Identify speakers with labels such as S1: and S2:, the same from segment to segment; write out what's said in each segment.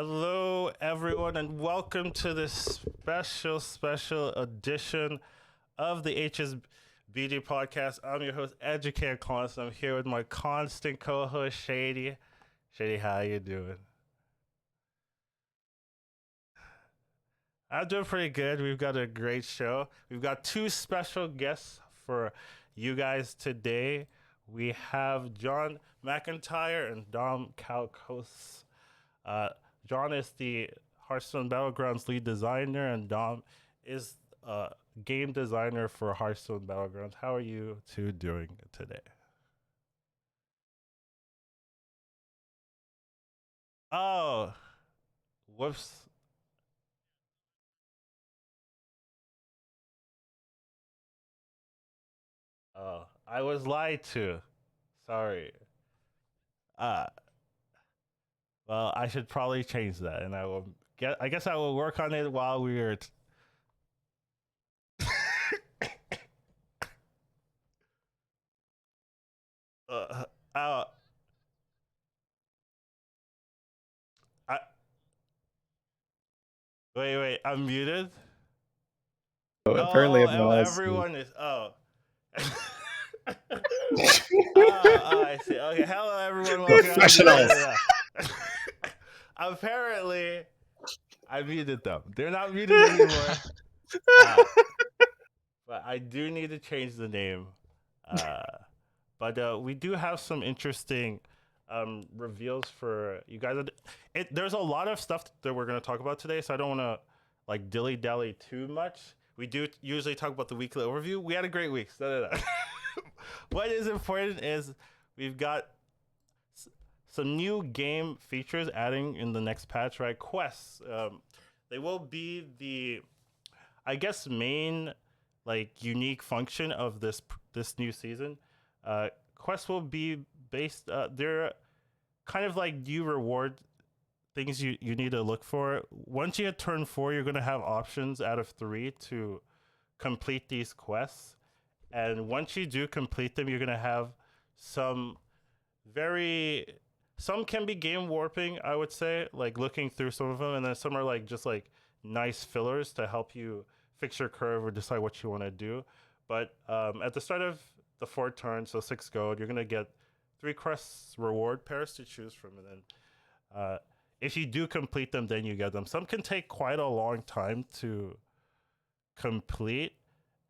S1: Hello, everyone, and welcome to this special edition of the HSBG podcast. I'm your host, Educatedcollins. I'm here with my constant co-host, Shady. Shady, how you doing? I'm doing pretty good. We've got a great show. We've got two special guests for you guys today. We have John McIntyre and Dom Calkosz. Uh, John is the Hearthstone Battlegrounds lead designer, and Dom is game designer for Hearthstone Battlegrounds. How are you two doing today? Oh, whoops. Oh, I was lied to. Sorry. Uh, well, I should probably change that, and I will get. I guess I will work on it while we are. Uh, uh, I, wait. I'm muted.
S2: Oh, apparently
S1: Oh,
S2: it was.
S1: everyone is. Oh. Oh, I see. Okay, hello everyone. Welcome.
S2: Professionals.
S1: Apparently, I muted them. They're not muted anymore. Uh, but I do need to change the name. Uh, but we do have some interesting reveals for you guys. There's a lot of stuff that we're going to talk about today, so I don't want to like dilly dally too much. We do usually talk about the weekly overview. We had a great week. What is important is we've got some new game features adding in the next patch, right? Quests. They will be the, I guess, main like unique function of this new season. Quests will be based. They're kind of like new reward things you need to look for. Once you hit turn 4, you're gonna have options out of 3 to complete these quests. And once you do complete them, you're gonna have some very some can be game warping, I would say, like looking through some of them, and then some are like just like nice fillers to help you fix your curve or decide what you want to do. But at the start of the 4 turn, so 6 gold, you're gonna get 3 quests reward pairs to choose from, and then if you do complete them, then you get them. Some can take quite a long time to complete,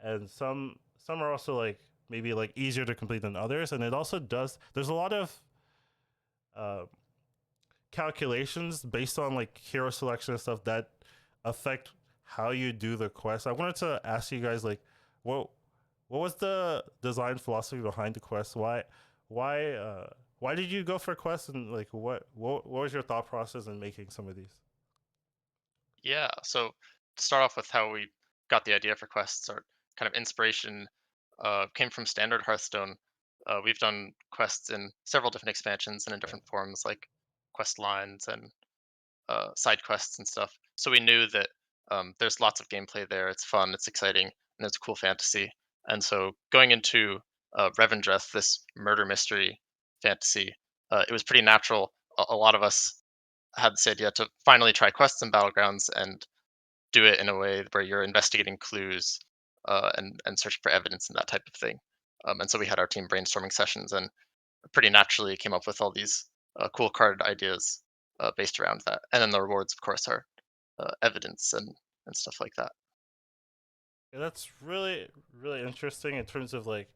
S1: and some are also like maybe like easier to complete than others. And it also does. There's a lot of uh, calculations based on like hero selection and stuff that affect how you do the quest. I wanted to ask you guys like, what what was the design philosophy behind the quest? Why why did you go for quests, and like what was your thought process in making some of these?
S3: Yeah, so to start off with how we got the idea for quests, or kind of inspiration, came from standard Hearthstone. We've done quests in several different expansions and in
S1: Yeah.
S3: different forms, like quest lines and side quests and stuff. So we knew that there's lots of gameplay there. It's fun, it's exciting, and it's cool fantasy. And so going into Revendreth, this murder mystery fantasy, it was pretty natural. A lot of us had this idea to finally try quests and battlegrounds and do it in a way where you're investigating clues and searching for evidence and that type of thing. And so we had our team brainstorming sessions and pretty naturally came up with all these cool card ideas based around that. And then the rewards, of course, are evidence and stuff like that.
S1: Yeah, that's really interesting in terms of like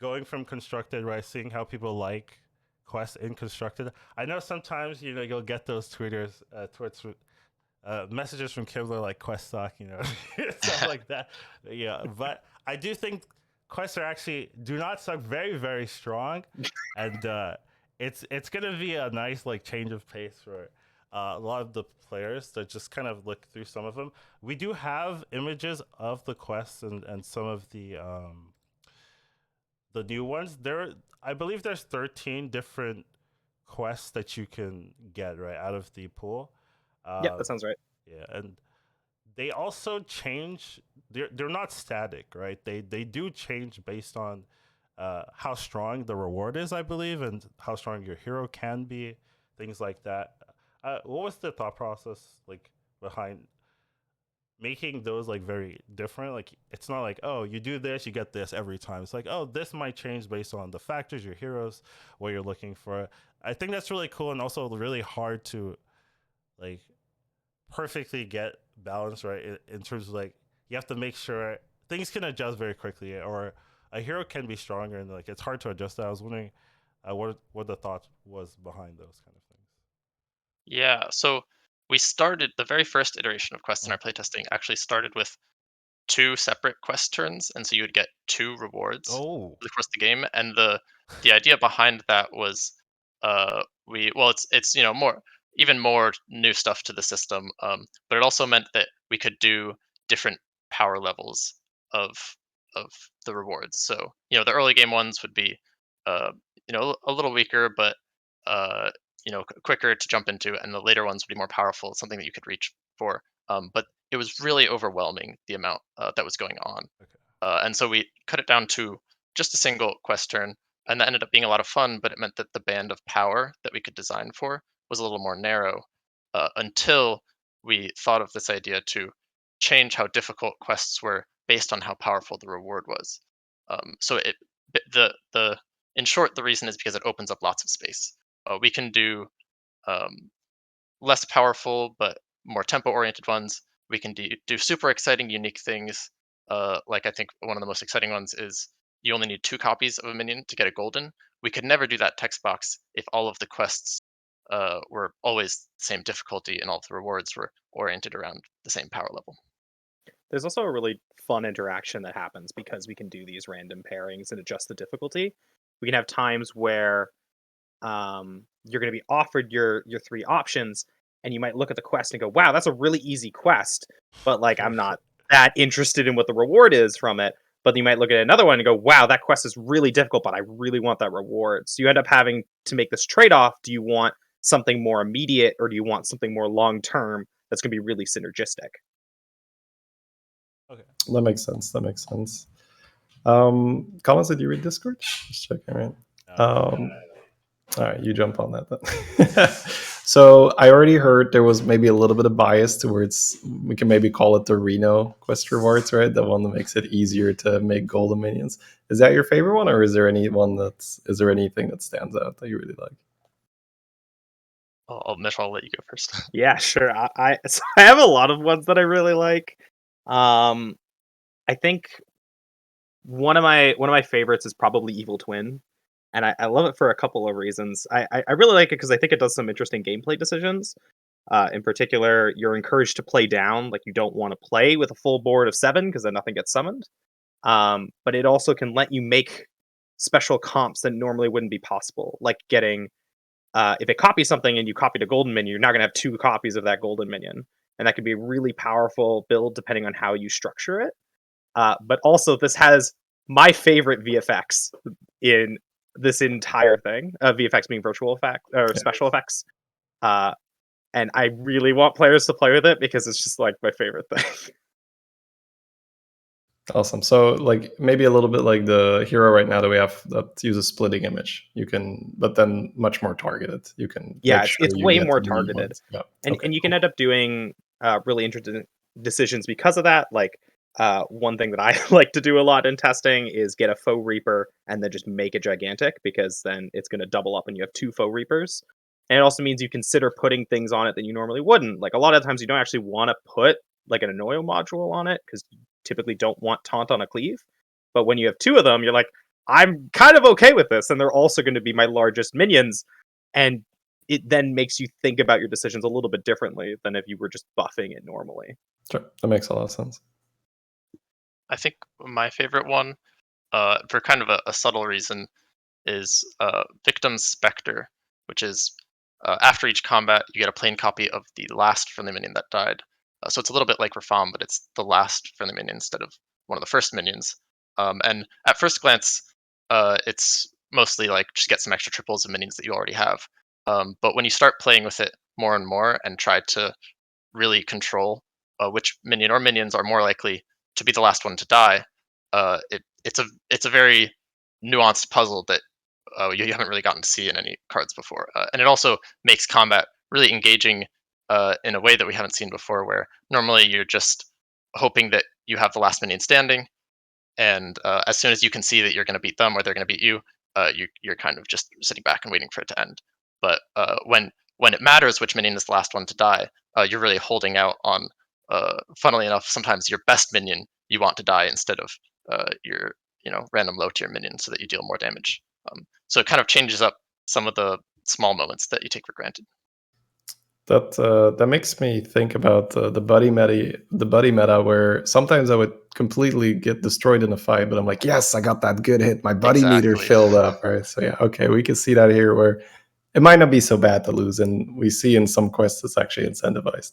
S1: going from constructed, right? Seeing how people like quests in constructed. I know sometimes you'll get those tweeters, messages from Kibler like quest stock, stuff like that. Yeah, but I do think quests are actually do not suck very strong, and it's gonna be a nice like change of pace for a lot of the players to just kind of look through some of them. We do have images of the quests and some of the new ones. I believe there's 13 different quests that you can get right out of the pool.
S2: Yeah,
S1: Uh,
S2: that sounds right.
S1: yeah, and they also change. They're not static, right? They do change based on how strong the reward is, I believe, and how strong your hero can be, things like that. what was the thought process like behind making those like very different? Like it's not like, oh, you do this, you get this every time. It's like, oh, this might change based on the factors, your heroes, what you're looking for. I think that's really cool and also really hard to like perfectly get balance right in terms of like you have to make sure things can adjust very quickly, or a hero can be stronger and like it's hard to adjust that. I was wondering what the thought was behind those kind of things.
S3: Yeah, so we started the very first iteration of quests in
S1: Mm.
S3: our playtesting actually started with two separate quest turns, and so you would get two rewards
S1: Oh,
S3: across the game. And the idea behind that was, it's more even more new stuff to the system, but it also meant that we could do different power levels of of the rewards. So the early game ones would be, uh, a little weaker, but uh, quicker to jump into, and the later ones would be more powerful, something that you could reach for. But it was really overwhelming the amount that was going on.
S1: okay.
S3: And so we cut it down to just a single quest turn, and that ended up being a lot of fun. But it meant that the band of power that we could design for was a little more narrow, until we thought of this idea to change how difficult quests were based on how powerful the reward was. So it the in short, the reason is because it opens up lots of space. We can do um, less powerful but more tempo oriented ones. We can do super exciting, unique things. Like I think one of the most exciting ones is you only need 2 copies of a minion to get a golden. We could never do that text box if all of the quests were always the same difficulty and all of the rewards were oriented around the same power level.
S2: There's also a really fun interaction that happens because we can do these random pairings and adjust the difficulty. We can have times where you're going to be offered your three options, and you might look at the quest and go, "Wow, that's a really easy quest," but like I'm not that interested in what the reward is from it. But you might look at another one and go, "Wow, that quest is really difficult, but I really want that reward." So you end up having to make this trade off. Do you want something more immediate, or do you want something more long term that's going to be really synergistic?
S1: Okay.
S4: That makes sense. That makes sense. Collins, did you read Discord? Just checking, right? All right, you jump on that then. So I already heard there was maybe a little bit of bias towards, we can maybe call it the Reno quest rewards, right? The one that makes it easier to make golden minions. Is that your favorite one, or is there anything that stands out that you really like?
S3: Mitch, I'll let you go first.
S2: Yeah, sure. So I have a lot of ones that I really like. Um, I think one of my favorites is probably Evil Twin, and I love it for a couple of reasons. I really like it because I think it does some interesting gameplay decisions. In particular, you're encouraged to play down, like you don't want to play with a full board of 7 because then nothing gets summoned. But it also can let you make special comps that normally wouldn't be possible, like getting if it copies something and you copied a golden minion, you're not going to have 2 copies of that golden minion, and that could be a really powerful build depending on how you structure it. But also, this has my favorite VFX in this entire thing. VFX being virtual effect or
S4: Yeah.
S2: special effects. Uh, and I really want players to play with it because it's just like my favorite thing.
S4: Awesome. So like maybe a little bit like the hero right now that we have that uses splitting image. You can, but then much more targeted. You can
S2: Yeah,
S4: make
S2: it's,
S4: sure
S2: it's
S4: you
S2: way
S4: get
S2: more
S4: the minion
S2: targeted,
S4: ones. Yeah.
S2: and
S4: Okay.
S2: you can
S4: Cool.
S2: end up doing really interesting decisions because of that. Like one thing that I like to do a lot in testing is get a faux reaper and then just make it gigantic because then it's going to double up and you have 2 faux reapers. And it also means you consider putting things on it that you normally wouldn't. Like a lot of times you don't actually want to put like an annoyo module on it because you typically don't want taunt on a cleave. But when you have 2 of them, you're like, I'm kind of okay with this, and they're also going to be my largest minions. And it then makes you think about your decisions a little bit differently than if you were just buffing it normally.
S4: Sure. That makes a lot of sense.
S3: I think my favorite one, for kind of a subtle reason, is Victim's Spectre, which is after each combat, you get a plain copy of the last friendly minion that died. So it's a little bit like Rafam, but it's the last friendly minion instead of one of the first minions. And at first glance, it's mostly like just get some extra triples of minions that you already have. But when you start playing with it more and more and try to really control which minion or minions are more likely to be the last one to die, it's a very nuanced puzzle that you haven't really gotten to see in any cards before, and it also makes combat really engaging in a way that we haven't seen before, where normally you're just hoping that you have the last minion standing, and as soon as you can see that you're going to beat them or they're going to beat you, you're kind of just sitting back and waiting for it to end. But when it matters which minion is the last one to die, you're really holding out on, funnily enough, sometimes your best minion you want to die instead of your random low tier minion, so that you deal more damage. So it kind of changes up some of the small moments that you take for granted.
S4: That makes me think about the buddy meta, where sometimes I would completely get destroyed in a fight, but I'm like, yes, I got that good hit. My buddy meter
S3: Exactly.
S4: filled up, right? So yeah, okay, we can see that here, where it might not be so bad to lose, and we see in some quests it's actually incentivized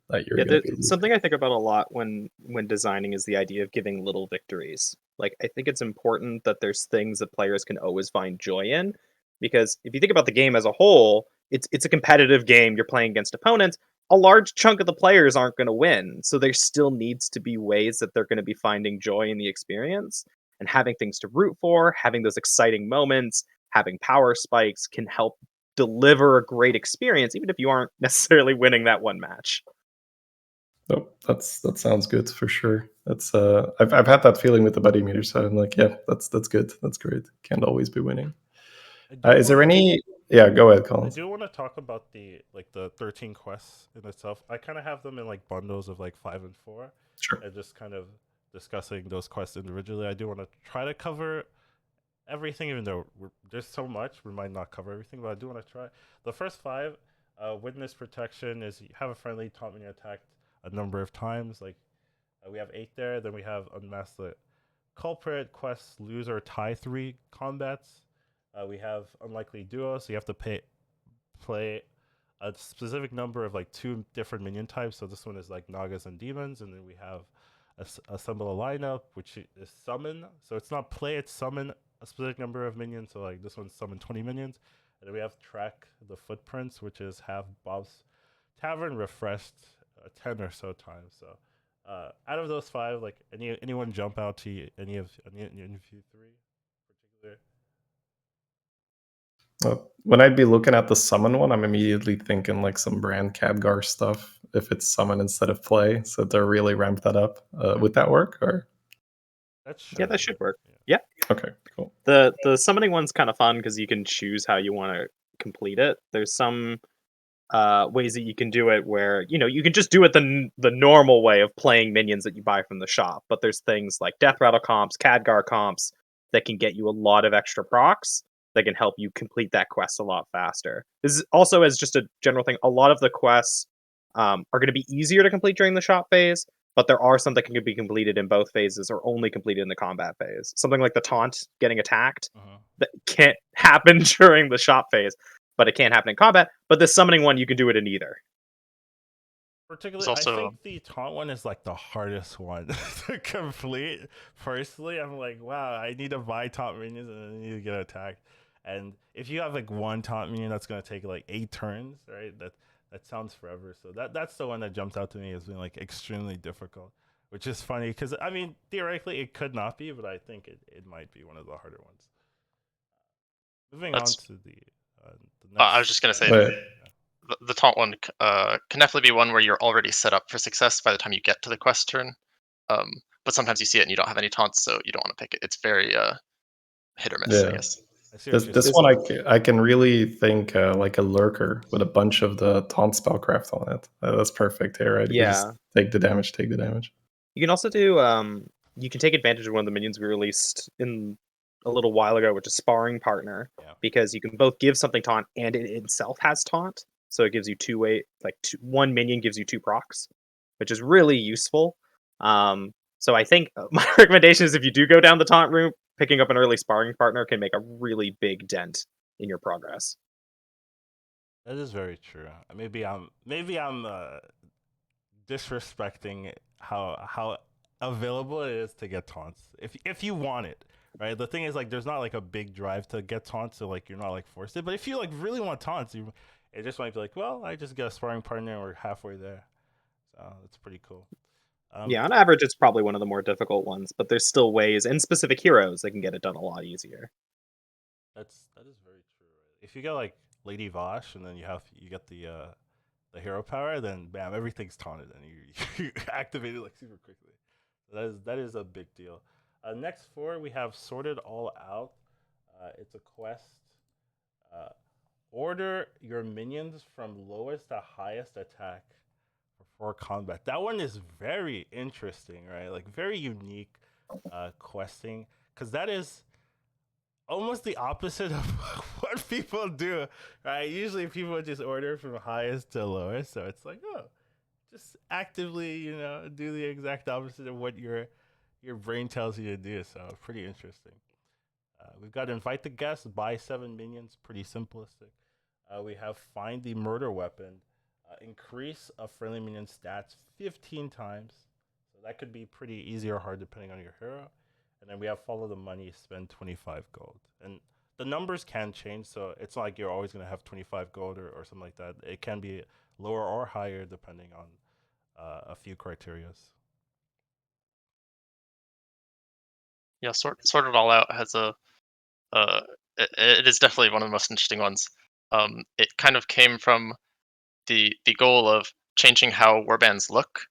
S4: that you're going to be losing.
S2: Something I think about a lot when designing is the idea of giving little victories. Like, I think it's important that there's things that players can always find joy in, because if you think about the game as a whole, it's a competitive game. You're playing against opponents. A large chunk of the players aren't going to win, so there still needs to be ways that they're going to be finding joy in the experience, and having things to root for, having those exciting moments, having power spikes can help deliver a great experience, even if you aren't necessarily winning that one match.
S4: Nope, that sounds good for sure. That's I've had that feeling with the buddy meter, so I'm like, yeah, that's good. That's great. Can't always be winning. Is there any? Yeah, go ahead,
S1: I
S4: Collins.
S1: do want to talk about the 13 quests in itself. I kind of have them in like bundles of like 5 and 4,
S4: Sure.
S1: and just kind of discussing those quests individually. I do want to try to cover everything, even though there's so much, we might not cover everything, but I do want to try. The first 5, witness protection is you have a friendly taunt when you're attacked a number of times. Like we have 8 there. Then we have unmask the culprit quests, lose or tie 3 combats. We have unlikely duo, so you have to play a specific number of like 2 different minion types. So this one is like Nagas and demons, and then we have assemble a lineup, which is summon. So it's not play, it's summon a specific number of minions. So like this one's summon 20 minions. And then we have track the footprints, which is have Bob's Tavern refreshed 10 or so times. So out of those 5, like anyone jump out to you, any of you 3 particular?
S4: When I'd be looking at the summon one, I'm immediately thinking like some brand Khadgar stuff. If it's summon instead of play, so to really ramp that up, would that work? Or
S1: That should,
S2: Yeah, that should work.
S1: Yeah.
S4: okay, cool.
S2: The summoning one's kind of fun because you can choose how you want to complete it. There's some ways that you can do it where you can just do it the normal way of playing minions that you buy from the shop. But there's things like Death Rattle comps, Khadgar comps that can get you a lot of extra procs that can help you complete that quest a lot faster. This is also, as just a general thing, a lot of the quests are going to be easier to complete during the shop phase, but there are some that can be completed in both phases or only completed in the combat phase. Something like the taunt, getting attacked, that can't happen during the shop phase, but it can't happen in combat. But the summoning one, you can do it in either.
S1: Particularly,
S3: also-
S1: I think the taunt one is like the hardest one to complete. Personally, I'm like, wow, I need to buy taunt minions and I need to get attacked. And if you have like one taunt minion, that's gonna take like 8 turns, right? That sounds forever. So that's the one that jumps out to me as being like extremely difficult, which is funny because I mean theoretically it could not be, but I think it might be one of the harder ones. Moving on to the next.
S3: I was just gonna say, the taunt one can definitely be one where you're already set up for success by the time you get to the quest turn. But sometimes you see it and you don't have any taunts, so you don't want to pick it. It's very hit or miss, I
S4: Yeah.
S3: guess.
S4: This one I can really think like a lurker with a bunch of the taunt spellcraft on it. That's perfect here, right? You can just take the damage.
S2: You can also do you can take advantage of one of the minions we released in a little while ago, which is Sparring Partner, because you can both give something taunt and it itself has taunt. So it gives you one minion gives you 2 procs, which is really useful. So I think my recommendation is if you do go down the taunt route, picking up an early Sparring Partner can make a really big dent in your progress.
S1: That is very true. Maybe I'm disrespecting how available it is to get taunts if you want it, right? The thing is, like, there's not like a big drive to get taunts, so like you're not like forced it. But if you like really want taunts, it just might be like, well, I just get a Sparring Partner and we're halfway there. So it's pretty cool.
S2: Yeah, on average, it's probably one of the more difficult ones, but there's still ways and specific heroes that can get it done a lot easier.
S1: That is very true. Right? If you get like Lady Vosh and then you get the the hero power, then bam, everything's taunted, and you activate it like super quickly. So that is a big deal. Next 4, we have Sorted All Out. It's a quest. Order your minions from lowest to highest attack for combat. That one is very interesting, right? Like very unique questing, because that is almost the opposite of what people do, right? Usually people just order from highest to lowest, so it's like, oh, just actively, do the exact opposite of what your brain tells you to do. So pretty interesting. We've got Invite the Guest, buy 7 minions, pretty simplistic. We have Find the Murder Weapon, increase a friendly minion stats 15 times. So that could be pretty easy or hard depending on your hero. And then we have Follow the Money, spend 25 gold. And the numbers can change, so it's not like you're always going to have 25 gold or something like that. It can be lower or higher depending on a few criterias.
S3: Yeah, Sort It All Out has it is definitely one of the most interesting ones. It kind of came from the goal of changing how warbands look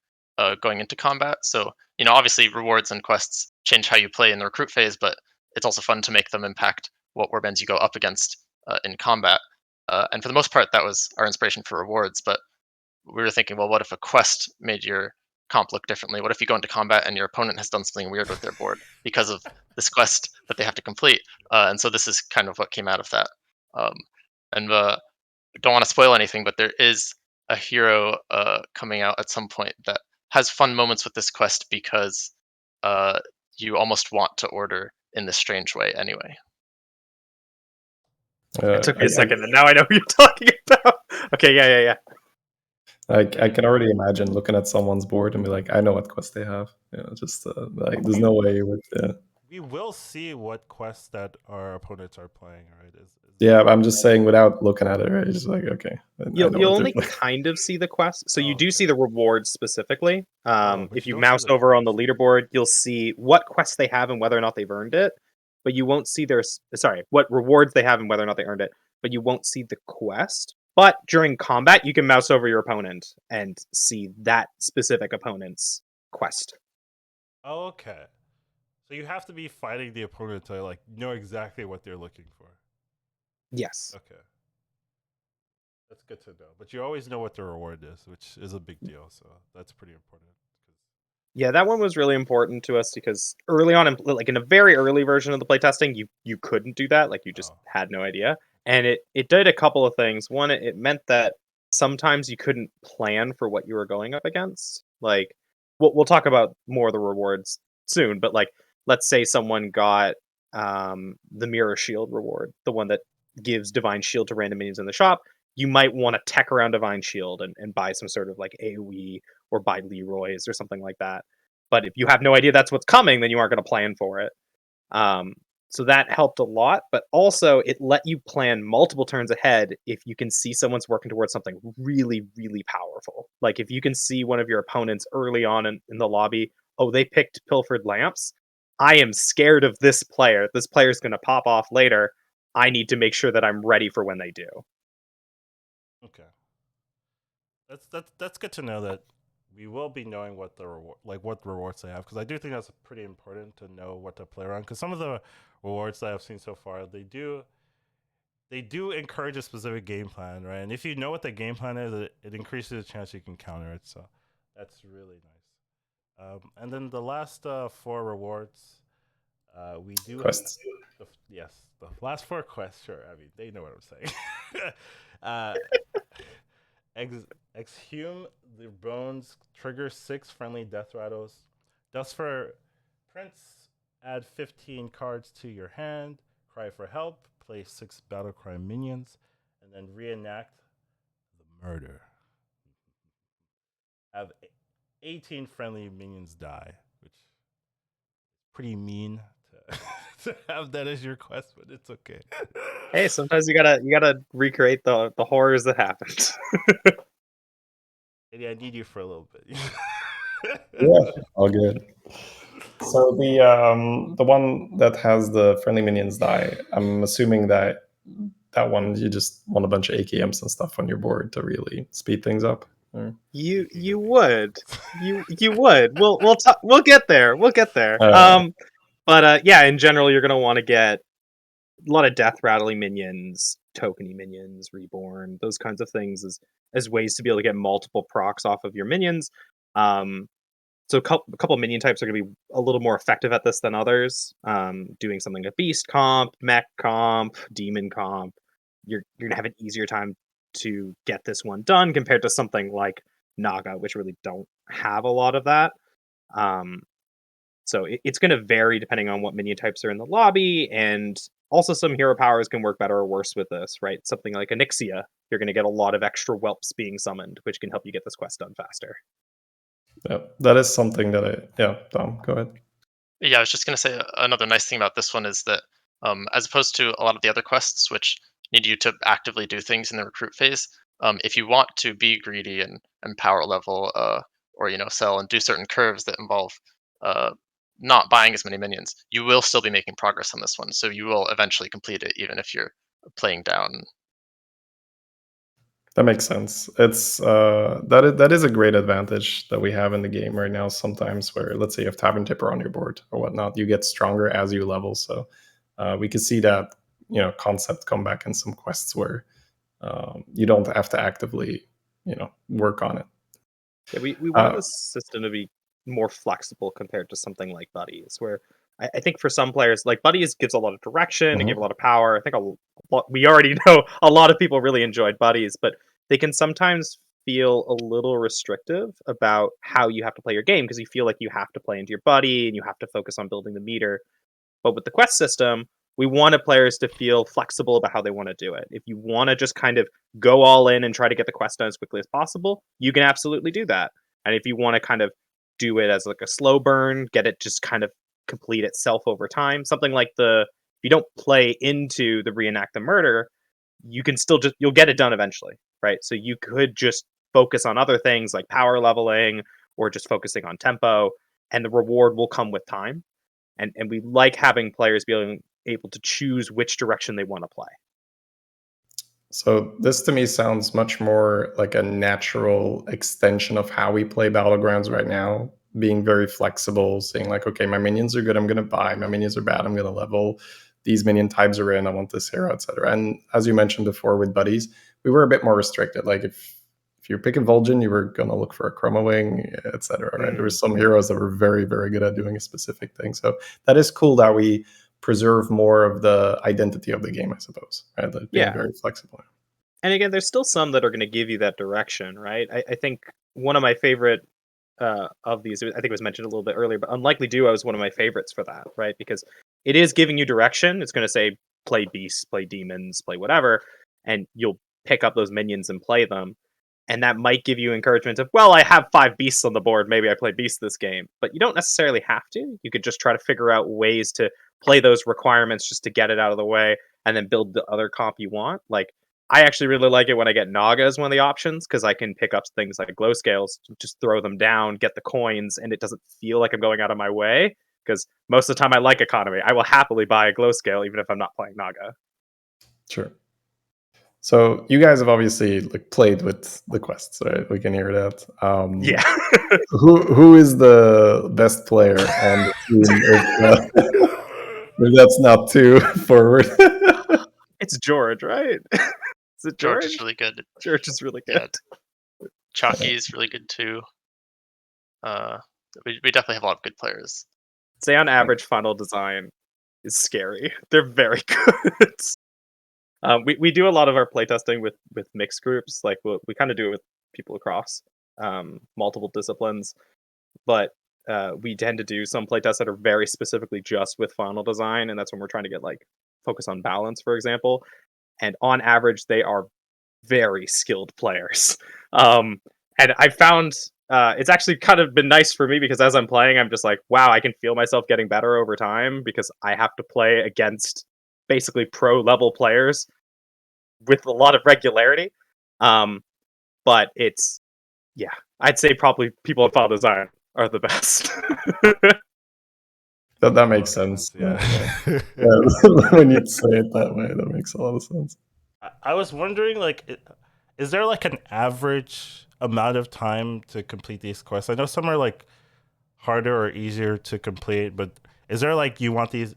S3: going into combat. So, obviously rewards and quests change how you play in the recruit phase, but it's also fun to make them impact what warbands you go up against in combat. And for the most part, that was our inspiration for rewards. But we were thinking, well, what if a quest made your comp look differently? What if you go into combat and your opponent has done something weird with their board because of this quest that they have to complete? And so this is kind of what came out of that. And don't want to spoil anything, but there is a hero coming out at some point that has fun moments with this quest because you almost want to order in this strange way anyway.
S2: It took me a second, and now I know who you're talking about. Okay, yeah.
S4: I can already imagine looking at someone's board and be like, I know what quest they have. Just like there's no way you would.
S1: We will see what quests that our opponents are playing, right?
S4: Yeah, I'm just saying without looking at it, right? It's like, okay.
S2: You'll only kind of see the quest. So you do see the rewards specifically. If you mouse over on the leaderboard, you'll see what quests they have and whether or not they've earned it. But you won't see what rewards they have and whether or not they earned it. But you won't see the quest. But during combat, you can mouse over your opponent and see that specific opponent's quest.
S1: Oh, okay. So you have to be fighting the opponent to like know exactly what they're looking for.
S2: Yes.
S1: Okay. That's good to know. But you always know what the reward is, which is a big deal. So that's pretty important.
S2: Yeah, that one was really important to us because early on, in a very early version of the playtesting, you couldn't do that. Like you just had no idea. And it did a couple of things. One, it meant that sometimes you couldn't plan for what you were going up against. Like we'll talk about more of the rewards soon, but like let's say someone got the Mirror Shield reward, the one that gives Divine Shield to random minions in the shop. You might want to tech around Divine Shield and buy some sort of like AoE or buy Leroy's or something like that. But if you have no idea that's what's coming, then you aren't going to plan for it. So that helped a lot, but also it let you plan multiple turns ahead if you can see someone's working towards something really, really powerful. Like if you can see one of your opponents early on in the lobby, oh, they picked Pilfered Lamps. I am scared of this player. This player's going to pop off later. I need to make sure that I'm ready for when they do.
S1: Okay. That's good to know that we will be knowing what the what rewards they have, because I do think that's pretty important to know what to play around, because some of the rewards that I've seen so far, they do encourage a specific game plan, right? And if you know what the game plan is, it increases the chance you can counter it. So that's really nice. And then the last 4 rewards, we do
S4: quests.
S1: The last 4 quests. Sure, I mean they know what I'm saying. Exhume the bones, trigger 6 friendly death rattles. Thus for Prince, add 15 cards to your hand. Cry for help. Play 6 battle cry minions, and then reenact the murder. Have 18 friendly minions die, which is pretty mean to have that as your quest, but it's okay.
S2: Hey, sometimes you gotta recreate the horrors that happened.
S1: Maybe I need you for a little bit.
S4: Yeah, all good. So the one that has the friendly minions die, I'm assuming that that one you just want a bunch of AKMs and stuff on your board to really speed things up? Or...
S2: You would. You would. We'll get there. We'll get there. But yeah, in general, you're gonna want to get a lot of death rattling minions, tokeny minions, reborn, those kinds of things as ways to be able to get multiple procs off of your minions. So a couple minion types are going to be a little more effective at this than others. Doing something like beast comp, mech comp, demon comp, you're going to have an easier time to get this one done compared to something like Naga, which really don't have a lot of that. So it's going to vary depending on what minion types are in the lobby, and also some hero powers can work better or worse with this, right? Something like Onyxia, you're going to get a lot of extra whelps being summoned, which can help you get this quest done faster.
S4: Yeah, that is something that Tom, go ahead.
S3: Yeah, I was just going to say another nice thing about this one is that as opposed to a lot of the other quests, which need you to actively do things in the recruit phase, if you want to be greedy and power level or sell and do certain curves that involve not buying as many minions, you will still be making progress on this one. So you will eventually complete it, even if you're playing down.
S4: That makes sense. It's that is a great advantage that we have in the game right now. Sometimes, where let's say you have Tavern Tipper on your board or whatnot, you get stronger as you level. So we could see that concept come back in some quests where you don't have to actively work on it.
S2: Yeah, we want the system to be more flexible compared to something like Buddies, where I think for some players, like Buddies gives a lot of direction and give a lot of power. I think we already know a lot of people really enjoyed Buddies, but they can sometimes feel a little restrictive about how you have to play your game because you feel like you have to play into your buddy and you have to focus on building the meter. But with the quest system, we wanted players to feel flexible about how they want to do it. If you want to just kind of go all in and try to get the quest done as quickly as possible, you can absolutely do that. And if you want to kind of do it as like a slow burn, get it just kind of complete itself over time, something like if you don't play into the reenact the murder, you can still you'll get it done eventually, right? So you could just focus on other things like power leveling or just focusing on tempo, and the reward will come with time. And we like having players be able to choose which direction they want to play.
S4: So this to me sounds much more like a natural extension of how we play Battlegrounds right now, being very flexible, saying like, okay, my minions are good, I'm going to buy. My minions are bad, I'm going to level. These minion types are in, I want this hero, etc. And as you mentioned before with Buddies, we were a bit more restricted. Like if you're picking Vol'jin, you were going to look for a Chroma Wing, etc. Right? There were some heroes that were very, very good at doing a specific thing. So that is cool that we preserve more of the identity of the game, I suppose. Right? Like being very flexible.
S2: And again, there's still some that are going to give you that direction, right? I think one of my favorite of these, I think it was mentioned a little bit earlier, but Unlikely Duo is one of my favorites for that, right? Because it is giving you direction. It's going to say, play beasts, play demons, play whatever, and you'll pick up those minions and play them. And that might give you encouragement of, well, I have 5 beasts on the board, maybe I play beasts this game. But you don't necessarily have to. You could just try to figure out ways to play those requirements just to get it out of the way and then build the other comp you want. Like, I actually really like it when I get Naga as one of the options because I can pick up things like glow scales, just throw them down, get the coins, and it doesn't feel like I'm going out of my way. Because most of the time I like economy. I will happily buy a glow scale even if I'm not playing Naga.
S4: Sure. So you guys have obviously played with the quests, right? We can hear that.
S2: Yeah.
S4: who is the best player on the team? If that's not too forward.
S2: It's George, right? Is it George?
S3: George is really good.
S2: George is really good.
S3: Yeah. Chalky is really good too. We definitely have a lot of good players.
S2: Say on average, Final Design is scary. They're very good. We do a lot of our playtesting with mixed groups. Like we kind of do it with people across multiple disciplines, but we tend to do some playtests that are very specifically just with Final Design, and that's when we're trying to get focus on balance, for example. And on average, they are very skilled players. And I found it's actually kind of been nice for me because as I'm playing, I'm just like, wow, I can feel myself getting better over time because I have to play against basically pro level players with a lot of regularity. But it's, I'd say probably people in Final Design are the best.
S4: That makes sense. Yeah. When you say it that way, that makes a lot of sense.
S1: I was wondering, like, is there like an average amount of time to complete these quests? I know some are like harder or easier to complete, but is there like you want these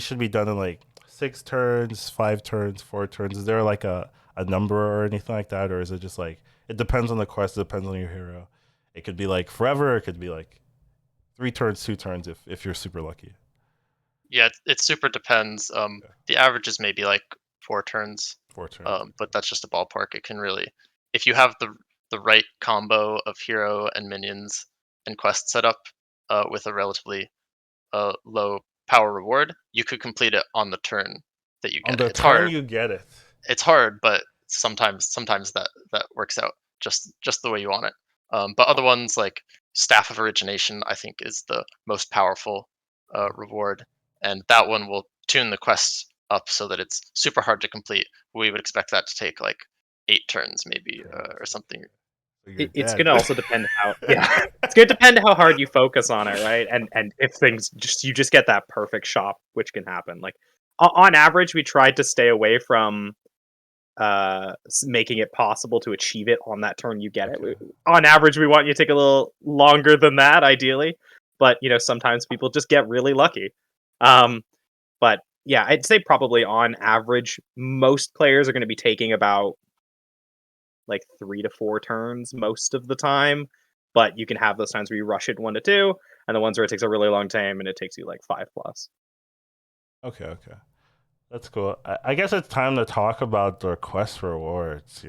S1: should be done in like 6 turns, 5 turns, 4 turns? Is there like a number or anything like that, or is it just like it depends on the quest, it depends on your hero? It could be like forever, it could be like 3 turns, 2 turns if you're super lucky.
S3: Yeah, it super depends.
S1: Yeah.
S3: The average is maybe like 4 turns,
S1: 4 turns.
S3: but that's just a ballpark. It can really, if you have the right combo of hero and minions and quest setup with a relatively low power reward, you could complete it on the turn that you
S1: On
S3: get it.
S1: the
S3: It's
S1: turn
S3: hard.
S1: you get it.
S3: It's hard, but sometimes that works out just the way you want it. But other ones like Staff of Origination, I think, is the most powerful reward, and that one will tune the quests up so that it's super hard to complete. We would expect that to take like 8 turns, maybe, or something.
S1: So you're
S2: It's
S1: dead.
S2: gonna also depend how it's gonna depend how hard you focus on it, right? And if things just you just get that perfect shot, which can happen. Like on average, we tried to stay away from making it possible to achieve it on that turn you get it.
S1: Okay.
S2: On average, we want you to take a little longer than that, ideally. But sometimes people just get really lucky. But yeah, I'd say probably on average, most players are going to be taking about like 3 to 4 turns most of the time. But you can have those times where you rush it 1 to 2, and the ones where it takes a really long time and it takes you like 5+.
S1: Okay. That's cool. I guess it's time to talk about the quest rewards,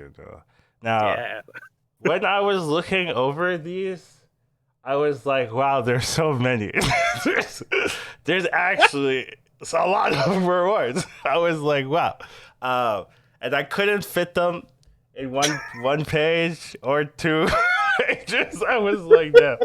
S1: Now,
S2: Yeah.
S1: when I was looking over these, I was like, wow, there's so many. there's, there's actually a lot of rewards. I was like, wow. And I couldn't fit them in one page or 2 pages. I was like, damn.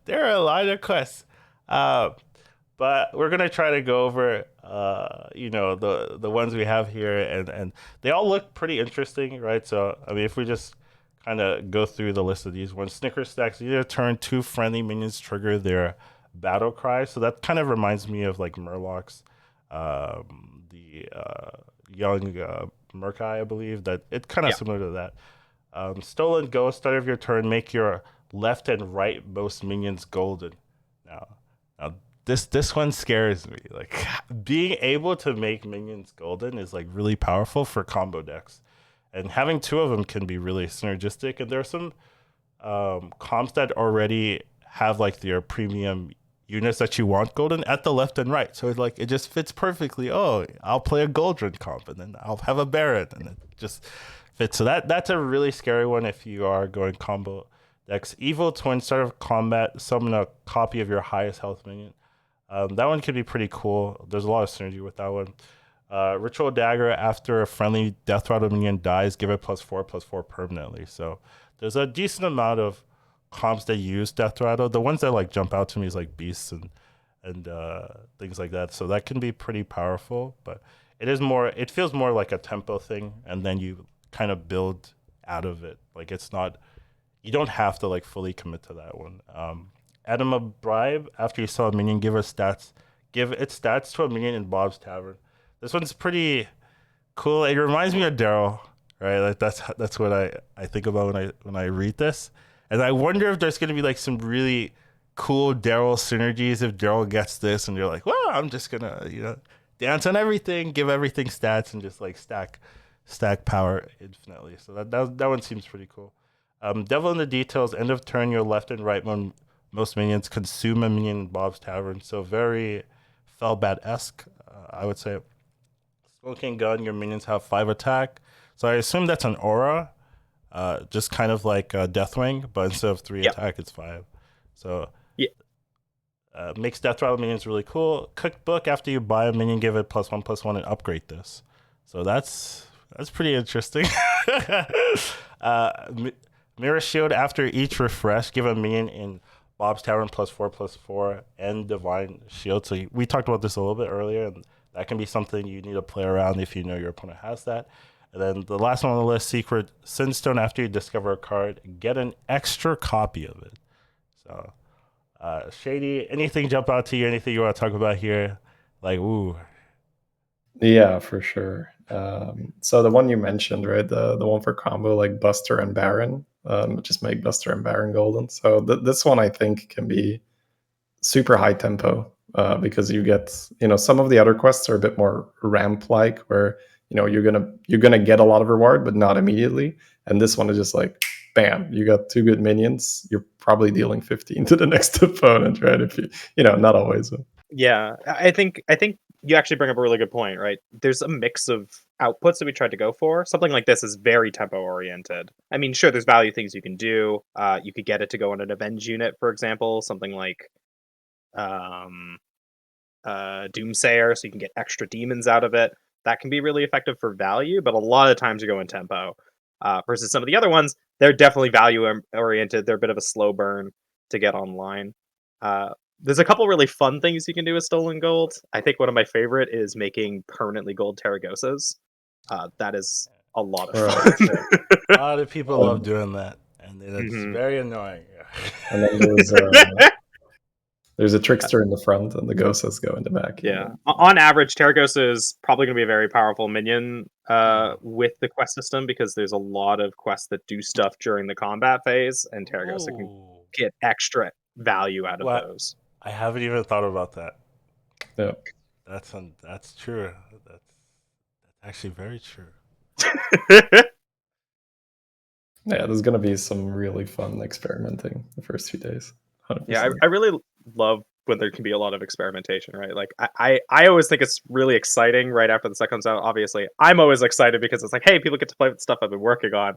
S1: There are a lot of quests. But we're gonna try to go over the ones we have here, and they all look pretty interesting, right? So I mean, if we just kind of go through the list of these ones, Snicker stacks either turn 2 friendly minions trigger their battle cry. So that kind of reminds me of like Murlocs, the young Murkai, I believe. That it's kind of
S2: Yeah.
S1: similar to that. Stolen Ghost, start of your turn, make your left and right most minions golden. Now this one scares me. Like being able to make minions golden is like really powerful for combo decks, and having 2 of them can be really synergistic. And there are some comps that already have like their premium units that you want golden at the left and right. So it just fits perfectly. Oh, I'll play a Goldrin comp, and then I'll have a Baron, and it just fits. So that's a really scary one if you are going combo decks. Evil Twin, start of combat, summon a copy of your highest health minion. That one could be pretty cool. There's a lot of synergy with that one. Ritual Dagger, after a friendly Death Rattle minion dies, give it +4/+4 permanently. So there's a decent amount of comps that use Death Rattle. The ones that like jump out to me is like Beasts and things like that. So that can be pretty powerful, but it feels more like a tempo thing, and then you kind of build out of it. Like you don't have to like fully commit to that one. Edema Bribe, after you sell a minion, give its stats to a minion in Bob's Tavern. This one's pretty cool. It reminds me of Daryl, right? Like that's what I think about when I read this. And I wonder if there's gonna be like some really cool Daryl synergies if Daryl gets this and you're like, well, I'm just gonna, dance on everything, give everything stats, and just like stack power infinitely. So that one seems pretty cool. Devil in the Details, end of turn, your left and right most minions consume a minion in Bob's Tavern. So very Felbat-esque, I would say. Smoking Gun, your minions have 5 attack. So I assume that's an aura, just kind of like Deathwing, but instead of 3 attack, it's 5. So
S2: Yeah.
S1: Makes Death Rattle minions really cool. Cookbook, after you buy a minion, give it +1/+1 and upgrade this. So that's pretty interesting. Mirror Shield, after each refresh, give a minion in Bob's Tavern +4/+4 and Divine Shield. So we talked about this a little bit earlier, and that can be something you need to play around if you know your opponent has that. And then the last one on the list, Secret Sinstone, after you discover a card, get an extra copy of it. So, Shady, anything jump out to you? Anything you want to talk about here? Like, ooh.
S4: Yeah, for sure. So the one you mentioned, right? The one for combo like Buster and Baron, just make Buster and Baron golden. So this one I think can be super high tempo because you get, some of the other quests are a bit more ramp like, where you're gonna get a lot of reward but not immediately, and this one is just like bam, you got 2 good minions, you're probably dealing 15 to the next opponent, right? If not always.
S2: Yeah, I think you actually bring up a really good point, right? There's a mix of outputs that we tried to go for. Something like this is very tempo oriented. I mean, sure, there's value things you can do. You could get it to go on an avenge unit, for example, something like Doomsayer, so you can get extra demons out of it. That can be really effective for value, but a lot of times you go in tempo. Versus some of the other ones, they're definitely value oriented. They're a bit of a slow burn to get online. There's a couple really fun things you can do with stolen gold. I think one of my favorite is making permanently gold Terragosas. That is a lot of fun.
S1: A lot of people love doing that, and it's very annoying.
S4: And then there's a trickster in the front, and the Gosas go in the back.
S2: Yeah. On average, Terragosa is probably going to be a very powerful minion with the quest system, because there's a lot of quests that do stuff during the combat phase, and Terragosa can get extra value out of those.
S1: I haven't even thought about that.
S4: Yeah.
S1: That's true. That's actually very true.
S4: Yeah, there's gonna be some really fun experimenting the first few days. 100%.
S2: Yeah, I really love when there can be a lot of experimentation, right? Like I always think it's really exciting right after the set comes out. Obviously, I'm always excited because it's like, hey, people get to play with stuff I've been working on.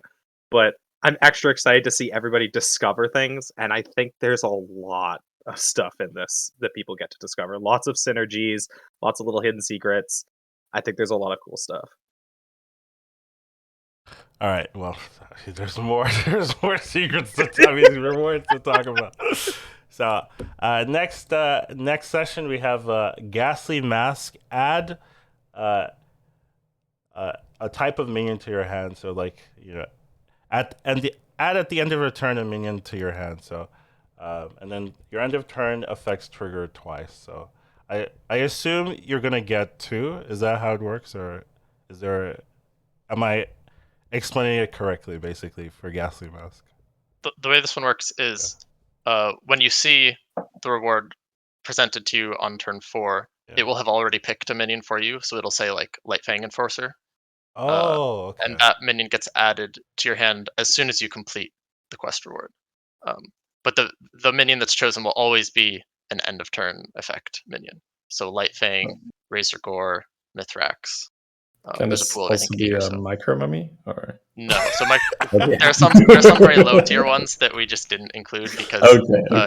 S2: But I'm extra excited to see everybody discover things, and I think there's a lot of stuff in this that people get to discover. Lots of synergies, lots of little hidden secrets. I think there's a lot of cool stuff.
S1: All right, well, there's more. There's more secrets rewards to talk about. So next session we have Ghastly Mask. Add a type of minion to your hand. So add at the end of your turn a minion to your hand. So and then your end of turn effects trigger twice. So I assume you're gonna get 2. Is that how it works, or am I explaining it correctly, basically, for Ghastly Mask?
S3: The way this one works is when you see the reward presented to you on turn 4, it will have already picked a minion for you, so it'll say like Lightfang Enforcer.
S1: Okay.
S3: And that minion gets added to your hand as soon as you complete the quest reward. But the minion that's chosen will always be an end of turn effect minion. So Lightfang, Razor Gore, Mithrax.
S4: Can
S3: there's
S4: this
S3: a pool of, I
S4: also
S3: think,
S4: be
S3: 8 or
S4: a
S3: so.
S4: micro mummy, or
S3: No, so there's some very low tier ones that we just didn't include because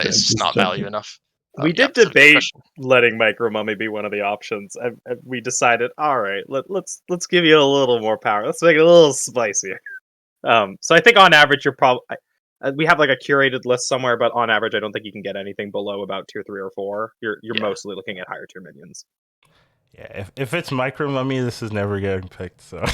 S3: it's just not value enough.
S2: We did debate letting Micro Mummy be one of the options, and we decided, all right, let's give you a little more power. Let's make it a little spicier. So I think on average, you're probably we have like a curated list somewhere, but on average, I don't think you can get anything below about tier 3 or 4. You're mostly looking at higher tier minions.
S1: Yeah, if it's Micro Mummy, this is never getting picked. So,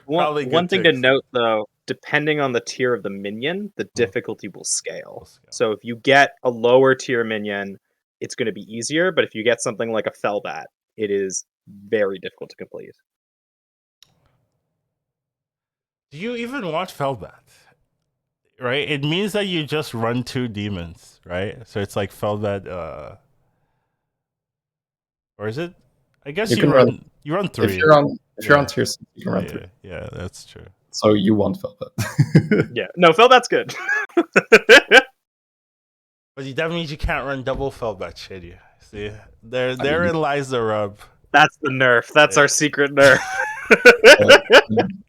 S2: one thing to note, though, depending on the tier of the minion, the difficulty will scale. So if you get a lower tier minion, it's going to be easier. But if you get something like a Fellbat, it is very difficult to complete.
S1: Do you even watch Fellbat? Right? It means that you just run 2 demons, right? So it's like Fellbat. Or is it? I guess you run 3.
S4: If you're on tier 6, you can run 3.
S1: Yeah, that's true.
S4: So you want Fellbat.
S2: Yeah, no, Fellbat's good.
S1: But that means you can't run double Fellbat, should you? See, therein lies the rub.
S2: That's the nerf. That's our secret nerf.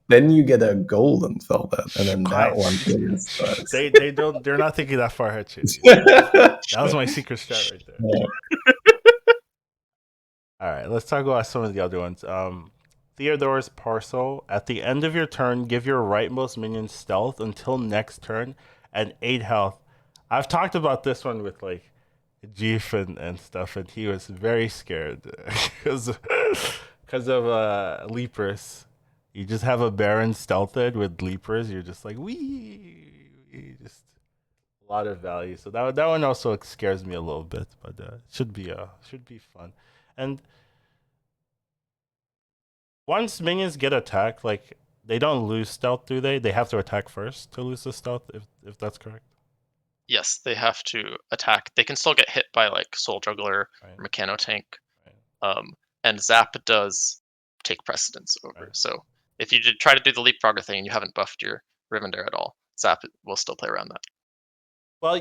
S4: Then you get a golden Fellbat, and then that one is.
S1: They're not thinking that far ahead, shit. That was my secret strat right there. Yeah. All right, let's talk about some of the other ones. Theodore's Parcel. At the end of your turn, give your rightmost minion stealth until next turn and 8 health. I've talked about this one with like Jeef and stuff, and he was very scared because of Leapers. You just have a Baron stealthed with Leapers. You're just like just a lot of value. So that one also scares me a little bit, but should be fun. And Once minions get attacked, like they don't lose stealth, do they? They have to attack first to lose the stealth, if that's correct.
S3: Yes, they have to attack. They can still get hit by like Soul Juggler
S1: Right.
S3: or Mechano Tank,
S1: Right.
S3: and Zap does take precedence over.
S1: Right.
S3: So if you did try to do the Leapfrogger thing and you haven't buffed your Rivendare at all, Zap will still play around that.
S1: Well,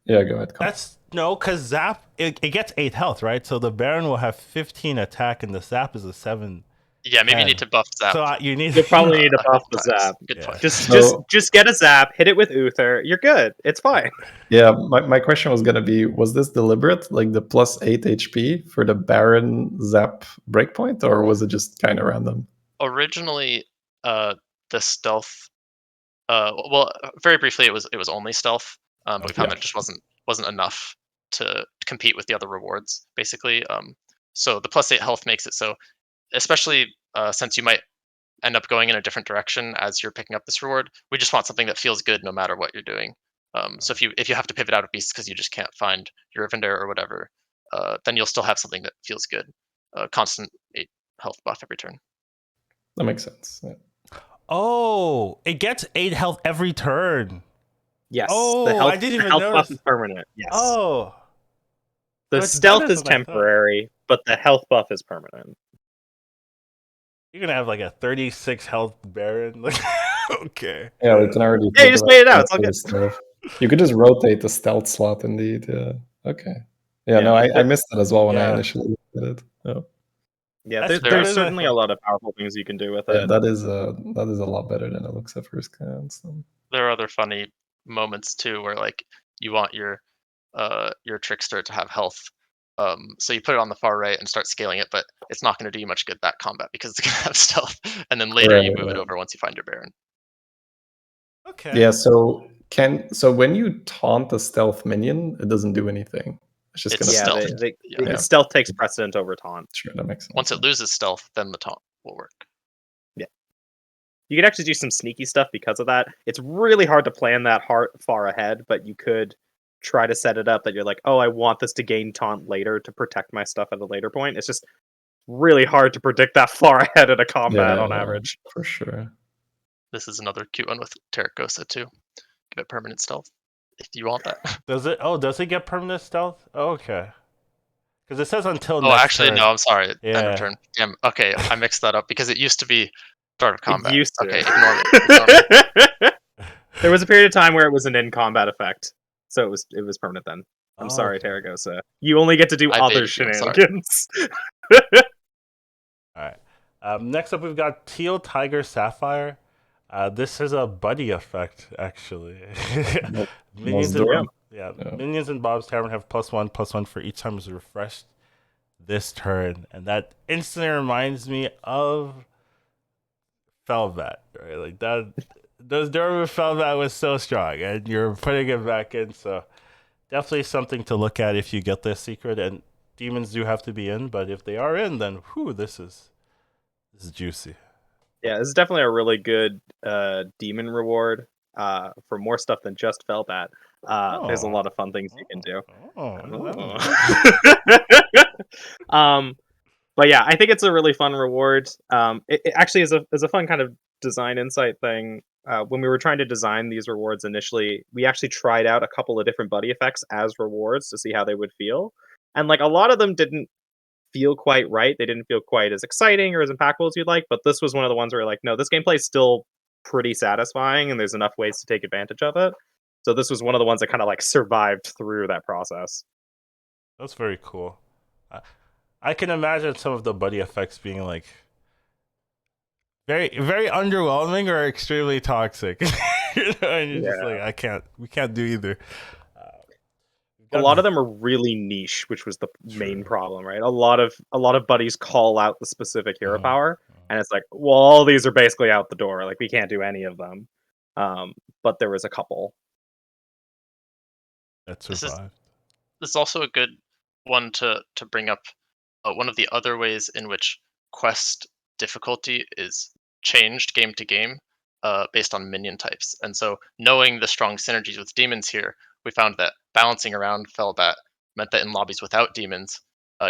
S4: Yeah, go ahead.
S1: that's no, because Zap it gets 8 health, right? So the Baron will have 15 attack, and the Zap is a 7.
S3: Yeah, maybe you need
S1: 10.
S3: to buff Zap.
S1: So you need.
S2: You'll probably need to
S3: a
S2: buff
S3: couple
S2: the
S3: times.
S2: Zap.
S3: Good
S1: Yeah.
S3: point.
S2: Just get a Zap, hit it with Uther. You're good. It's fine.
S4: Yeah, my question was gonna be: was this deliberate, like the plus 8 HP for the Baron Zap breakpoint, or was it just kind of random?
S3: Originally, the stealth. Well, very briefly, it was only stealth, but we found
S4: Yeah.
S3: that it just wasn't enough to compete with the other rewards, basically. So the plus 8 health makes it so, especially since you might end up going in a different direction as you're picking up this reward. We just want something that feels good no matter what you're doing. So if you have to pivot out of beasts because you just can't find your Rivendare or whatever, then you'll still have something that feels good. Constant 8 health buff every turn.
S4: That makes sense. Yeah.
S1: Oh, it gets 8 health every turn.
S2: Yes.
S1: Oh,
S2: the health,
S1: I didn't even
S2: the health buff
S1: notice.
S2: is permanent. Yes.
S1: Oh,
S2: the
S1: so it's
S2: stealth
S1: better
S2: is
S1: than I thought.
S2: temporary, but the health buff is permanent.
S1: You're gonna have like a 36 health Baron. Like, okay.
S4: Yeah, we can already.
S2: Yeah, you just made it out. It's all
S4: figure
S2: good.
S4: stealth. You could just rotate the stealth slot, indeed. Yeah. Okay. Yeah. No, I missed it as well when I
S1: Yeah.
S4: initially looked at it. Oh.
S2: Yeah,
S1: That's better
S2: there's
S1: than I
S2: certainly a
S1: thought.
S2: lot of powerful things you can do with
S4: Yeah,
S2: it.
S4: that is a lot better than it looks at first glance.
S3: There are other funny moments too where like you want your trickster to have health. So you put it on the far right and start scaling it, but it's not going to do you much good that combat because it's going to have stealth. And then later you move it over once you find your Baron.
S1: Okay.
S4: Yeah. So when you taunt a stealth minion, it doesn't do anything. It's just
S3: It's
S4: gonna
S3: stealth.
S2: The stealth takes precedent over taunt.
S4: Sure, that makes sense.
S3: Once it loses stealth, then the taunt will work.
S2: Yeah. You could actually do some sneaky stuff because of that. It's really hard to plan that far ahead, but you could try to set it up that you're like, oh, I want this to gain taunt later to protect my stuff at a later point. It's just really hard to predict that far ahead in a combat on average.
S4: For sure.
S3: This is another cute one with Terracosa too. Give it permanent stealth if you want that.
S1: Does it? Oh, does it get permanent stealth? Oh, okay. Because it says until.
S3: Oh,
S1: next
S3: actually,
S1: turn.
S3: no. I'm sorry. End
S1: Yeah.
S3: of turn. Damn. Okay, I mixed that up because it used to be start of combat.
S2: It used to.
S3: Okay, ignore me.
S2: There was a period of time where it was an in combat effect, so it was permanent then. I'm sorry,
S1: okay.
S2: Terracosa. You only get to do
S3: I
S2: other
S3: baited you, I'm sorry.
S2: shenanigans.
S1: All right. Next up, we've got Teal Tiger Sapphire. This is a buddy effect, actually. Minions and Minions and Bob's Tavern have +1/+1 for each time it's refreshed this turn, and that instantly reminds me of Felbat, right? Like that. Those Durham Felbat was so strong, and you're putting it back in, so definitely something to look at if you get this secret. And demons do have to be in, but if they are in, then this is juicy.
S2: Yeah, this is definitely a really good demon reward for more stuff than just Felbat. There's a lot of fun things you can do. But yeah, I think it's a really fun reward. It actually is a fun kind of design insight thing. When we were trying to design these rewards initially, we actually tried out a couple of different buddy effects as rewards to see how they would feel. And like a lot of them didn't feel quite right. They didn't feel quite as exciting or as impactful as you'd like, but this was one of the ones where like, no, this gameplay is still pretty satisfying and there's enough ways to take advantage of it. So this was one of the ones that kind of like survived through that process.
S1: That's very cool. I can imagine some of the buddy effects being like very, very underwhelming or extremely toxic. And you're just like, we can't do either.
S2: A lot of them are really niche, which was the main problem, right? A lot of buddies call out the specific hero power, and it's like, well, all these are basically out the door. Like we can't do any of them. But there was a couple
S1: that survived.
S3: This is also a good one to bring up. One of the other ways in which quest difficulty is changed game to game based on minion types. And so knowing the strong synergies with demons here, we found that balancing around Felbat meant that in lobbies without demons,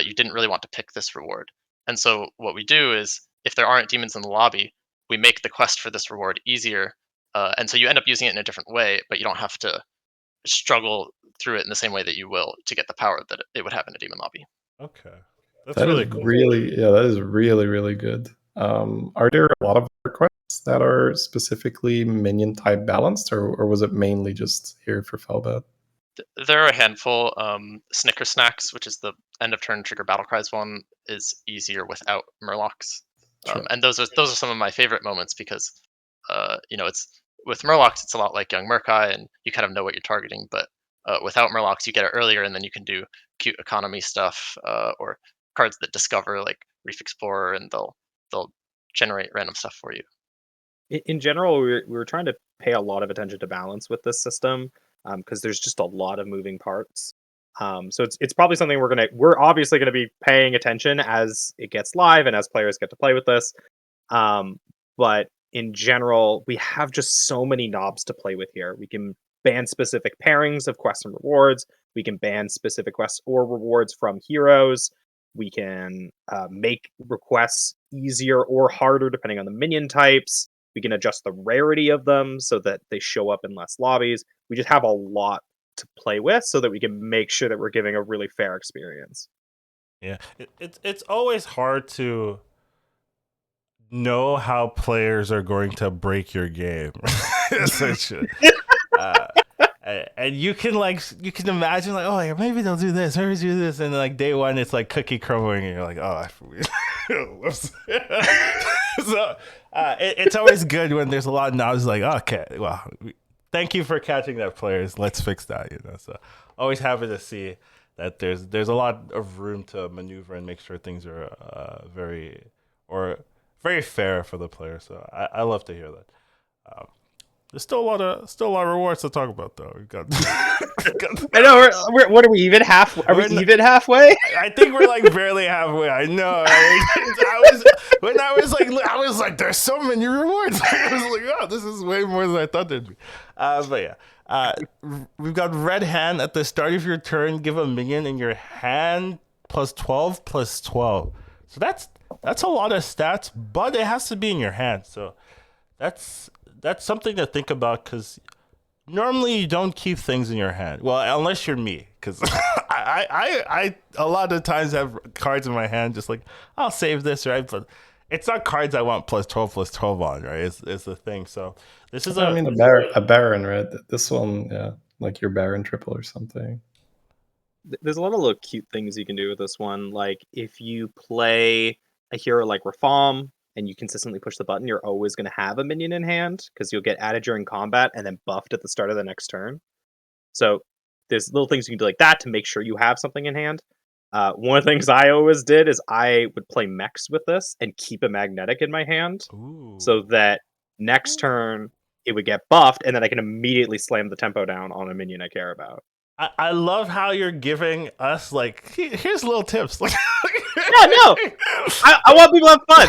S3: you didn't really want to pick this reward. And so what we do is if there aren't demons in the lobby, we make the quest for this reward easier, and so you end up using it in a different way, but you don't have to struggle through it in the same way that you will to get the power that it would have in a demon lobby.
S1: Okay, that's
S4: That
S1: really
S4: is
S1: cool.
S4: that is really, really good. Are there a lot of requests that are specifically minion type balanced, or was it mainly just here for Felbat?
S3: There are a handful. Snicker Snacks, which is the end of turn trigger battle cries one, is easier without Murlocs.
S4: Sure.
S3: And those are some of my favorite moments because it's with Murlocs it's a lot like Young Murkai and you kind of know what you're targeting, but without Murlocs you get it earlier and then you can do cute economy stuff or cards that discover like Reef Explorer and they'll generate random stuff for you.
S2: In general, we were trying to pay a lot of attention to balance with this system because there's just a lot of moving parts. So it's probably something we're obviously gonna be paying attention as it gets live and as players get to play with this. But in general, we have just so many knobs to play with here. We can ban specific pairings of quests and rewards. We can ban specific quests or rewards from heroes. We can make requests easier or harder depending on the minion types. We can adjust the rarity of them so that they show up in less lobbies. We just have a lot to play with so that we can make sure that we're giving a really fair experience.
S1: Yeah, it's always hard to know how players are going to break your game. Essentially. And you can imagine like, oh, like, maybe they'll do this, maybe do this, and like day one it's like cookie crumbling, and you're like, oh, whoops. So it's always good when there's a lot of knobs. Like, okay, well, thank you for catching that, players. Let's fix that. So always happy to see that there's a lot of room to maneuver and make sure things are very fair for the player. So I love to hear that. There's still a lot of rewards to talk about, though. We've got.
S2: I know. What are we even half? Are we even halfway?
S1: I think we're like barely halfway. I know. I was like, there's so many rewards. I was like, oh, this is way more than I thought there'd be. But yeah, we've got Red Hand at the start of your turn. Give a minion in your hand +12/+12. So that's a lot of stats, but it has to be in your hand. So that's something to think about because normally you don't keep things in your hand. Well, unless you're me, because I a lot of times have cards in my hand, just like I'll save this, right? But it's not cards I want +12/+12 on, right? It's the thing. So this is
S4: a Baron, right? This one, yeah, like your Baron triple or something.
S2: There's a lot of little cute things you can do with this one. Like if you play a hero like Rafam and you consistently push the button, you're always going to have a minion in hand because you'll get added during combat and then buffed at the start of the next turn. So there's little things you can do like that to make sure you have something in hand. One of the things I always did is I would play mechs with this and keep a magnetic in my hand.
S1: Ooh.
S2: So that next turn it would get buffed and then I can immediately slam the tempo down on a minion I care about.
S1: I love how you're giving us like here's little tips. Like,
S2: yeah, no, I want people to have fun.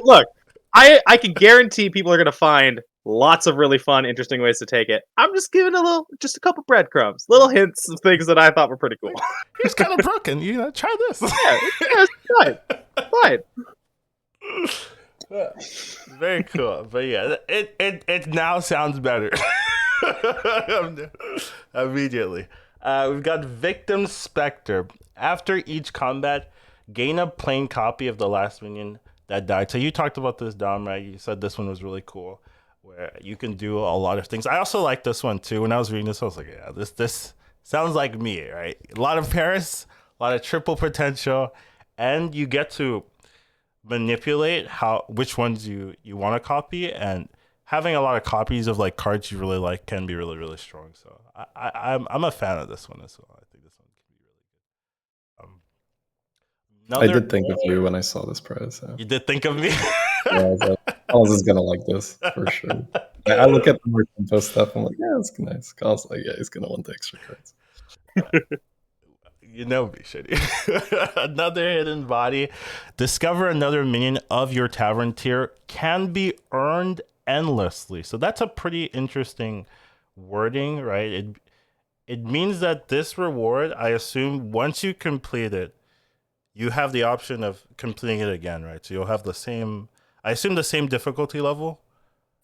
S2: Look, I can guarantee people are gonna find lots of really fun, interesting ways to take it. I'm just giving just a couple breadcrumbs, little hints of things that I thought were pretty cool.
S1: Here's kind of broken. Try this.
S2: Yeah, fine.
S1: Very cool, but yeah, it now sounds better. Immediately. We've got Victim Spectre. After each combat, gain a plain copy of the last minion that died. So you talked about this, Dom, right? You said this one was really cool, where you can do a lot of things. I also like this one too. When I was reading this, I was like, yeah, this sounds like me, right? A lot of Paris, a lot of triple potential, and you get to manipulate which ones you want to copy, and having a lot of copies of like cards you really like can be really, really strong. So I'm a fan of this one as well. I think this one can be really good.
S4: I did think of you when I saw this prize. So.
S1: You did think of me?
S4: Yeah, I was like, Calkosz is gonna like this for sure. I look at the more tempo stuff. I'm like, yeah, it's nice. Calkosz like, yeah, he's gonna want the extra cards.
S1: You know me, shitty. Another hidden body. Discover another minion of your tavern tier can be earned endlessly. So that's a pretty interesting wording, right? It means that this reward, I assume, once you complete it, you have the option of completing it again, right? So you'll have the same, I assume the same difficulty level.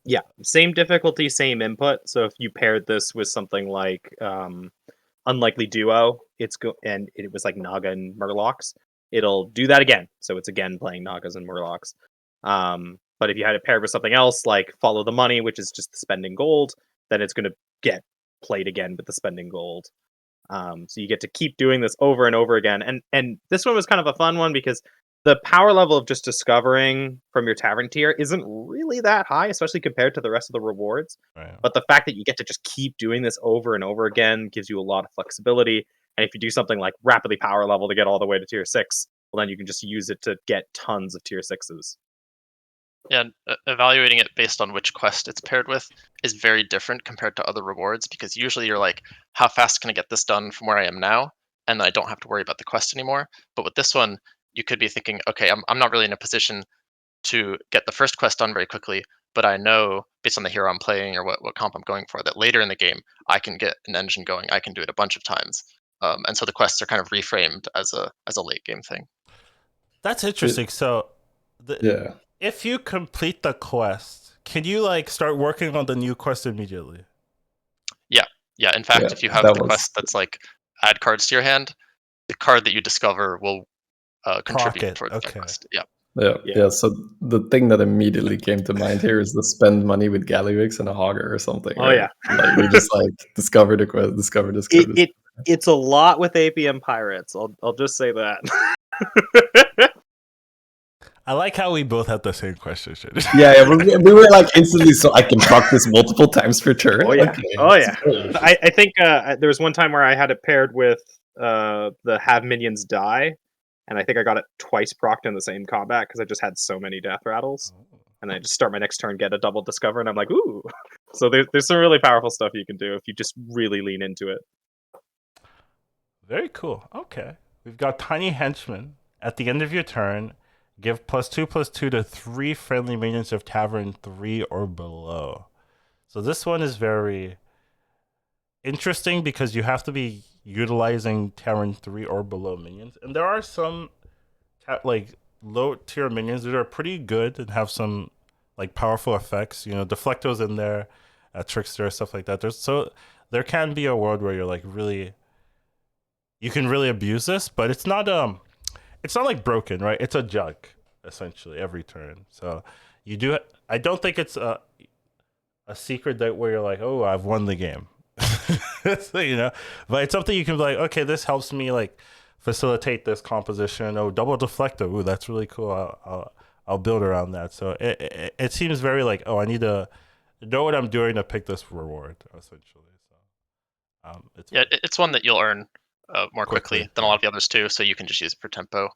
S2: Yeah, same difficulty, same input. So if you paired this with something like Unlikely Duo, and it was like Naga and Murlocs, it'll do that again. So it's again playing Nagas and Murlocs. But if you had it paired with something else like Follow the Money, which is just the spending gold, then it's going to get played again with the spending gold. So you get to keep doing this over and over again. And this one was kind of a fun one because the power level of just discovering from your tavern tier isn't really that high, especially compared to the rest of the rewards.
S1: Right.
S2: But the fact that you get to just keep doing this over and over again gives you a lot of flexibility. And if you do something like rapidly power level to get all the way to tier 6, well, then you can just use it to get tons of tier 6s.
S3: Yeah, evaluating it based on which quest it's paired with is very different compared to other rewards, because usually you're like, how fast can I get this done from where I am now? And I don't have to worry about the quest anymore. But with this one, you could be thinking, okay, I'm not really in a position to get the first quest done very quickly, but I know based on the hero I'm playing or what comp I'm going for, that later in the game, I can get an engine going. I can do it a bunch of times. And so the quests are kind of reframed as a late game thing.
S1: That's interesting. So
S4: Yeah.
S1: if you complete the quest, can you like start working on the new quest immediately?
S3: Yeah, in fact,
S4: Yeah,
S3: if you have
S4: that
S3: the
S4: was-
S3: quest that's like add cards to your hand, the card that you discover will contribute
S1: Proc it,
S3: towards that
S1: okay.
S3: quest. Yeah.
S4: Yeah. So the thing that immediately came to mind here is to spend money with Gallywix and a Hogger or something.
S2: Oh,
S4: right? Like you just like discover the quest, discover this.
S2: It's a lot with APM Pirates. I'll just say that.
S1: I like how we both have the same question.
S4: Yeah, we were like instantly. So I can proc this multiple times per turn.
S2: Oh yeah,
S4: Okay.
S2: oh yeah. I think there was one time where I had it paired with the Have Minions Die, and I think I got it twice procced in the same combat because I just had so many death rattles. And I just start my next turn, get a double discover, and I'm like, ooh. So there's some really powerful stuff you can do if you just really lean into it.
S1: Very cool. Okay. We've got Tiny Henchman. At the end of your turn, give +2/+2 to 3 friendly minions of Tavern 3 or below. So this one is very interesting because you have to be utilizing Tavern 3 or below minions. And there are some like low tier minions that are pretty good and have some like powerful effects. You know, Deflecto's in there, Trickster, stuff like that. There can be a world where you're like you can really abuse this, but it's not like broken, right? It's a jug essentially every turn. So you do. I don't think it's a secret that where you're like, oh, I've won the game. So, you know, but it's something you can be like, okay, this helps me like facilitate this composition. Oh, double deflector. Ooh, that's really cool. I'll build around that. So it seems very like, oh, I need to know what I'm doing to pick this reward essentially. So
S3: It's one that you'll earn more quickly than a
S1: yeah.
S3: lot of the others too. So you can just use it for tempo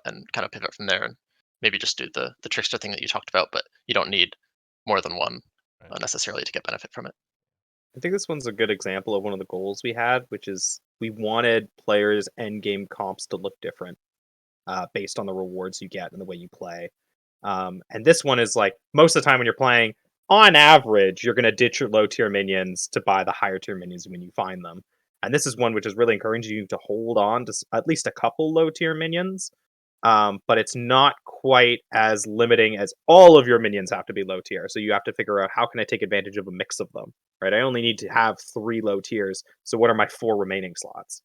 S3: and kind of pivot from there, and maybe just do the trickster thing that you talked about. But you don't need more than one necessarily to get benefit from it.
S2: I think this one's a good example of one of the goals we had, which is we wanted players' endgame comps to look different based on the rewards you get and the way you play. And this one is like, most of the time when you're playing, on average, you're going to ditch your low tier minions to buy the higher tier minions when you find them. And this is one which is really encouraging you to hold on to at least a couple low tier minions. But it's not quite as limiting as all of your minions have to be low tier. So you have to figure out, how can I take advantage of a mix of them, right? I only need to have 3 low tiers. So what are my 4 remaining slots?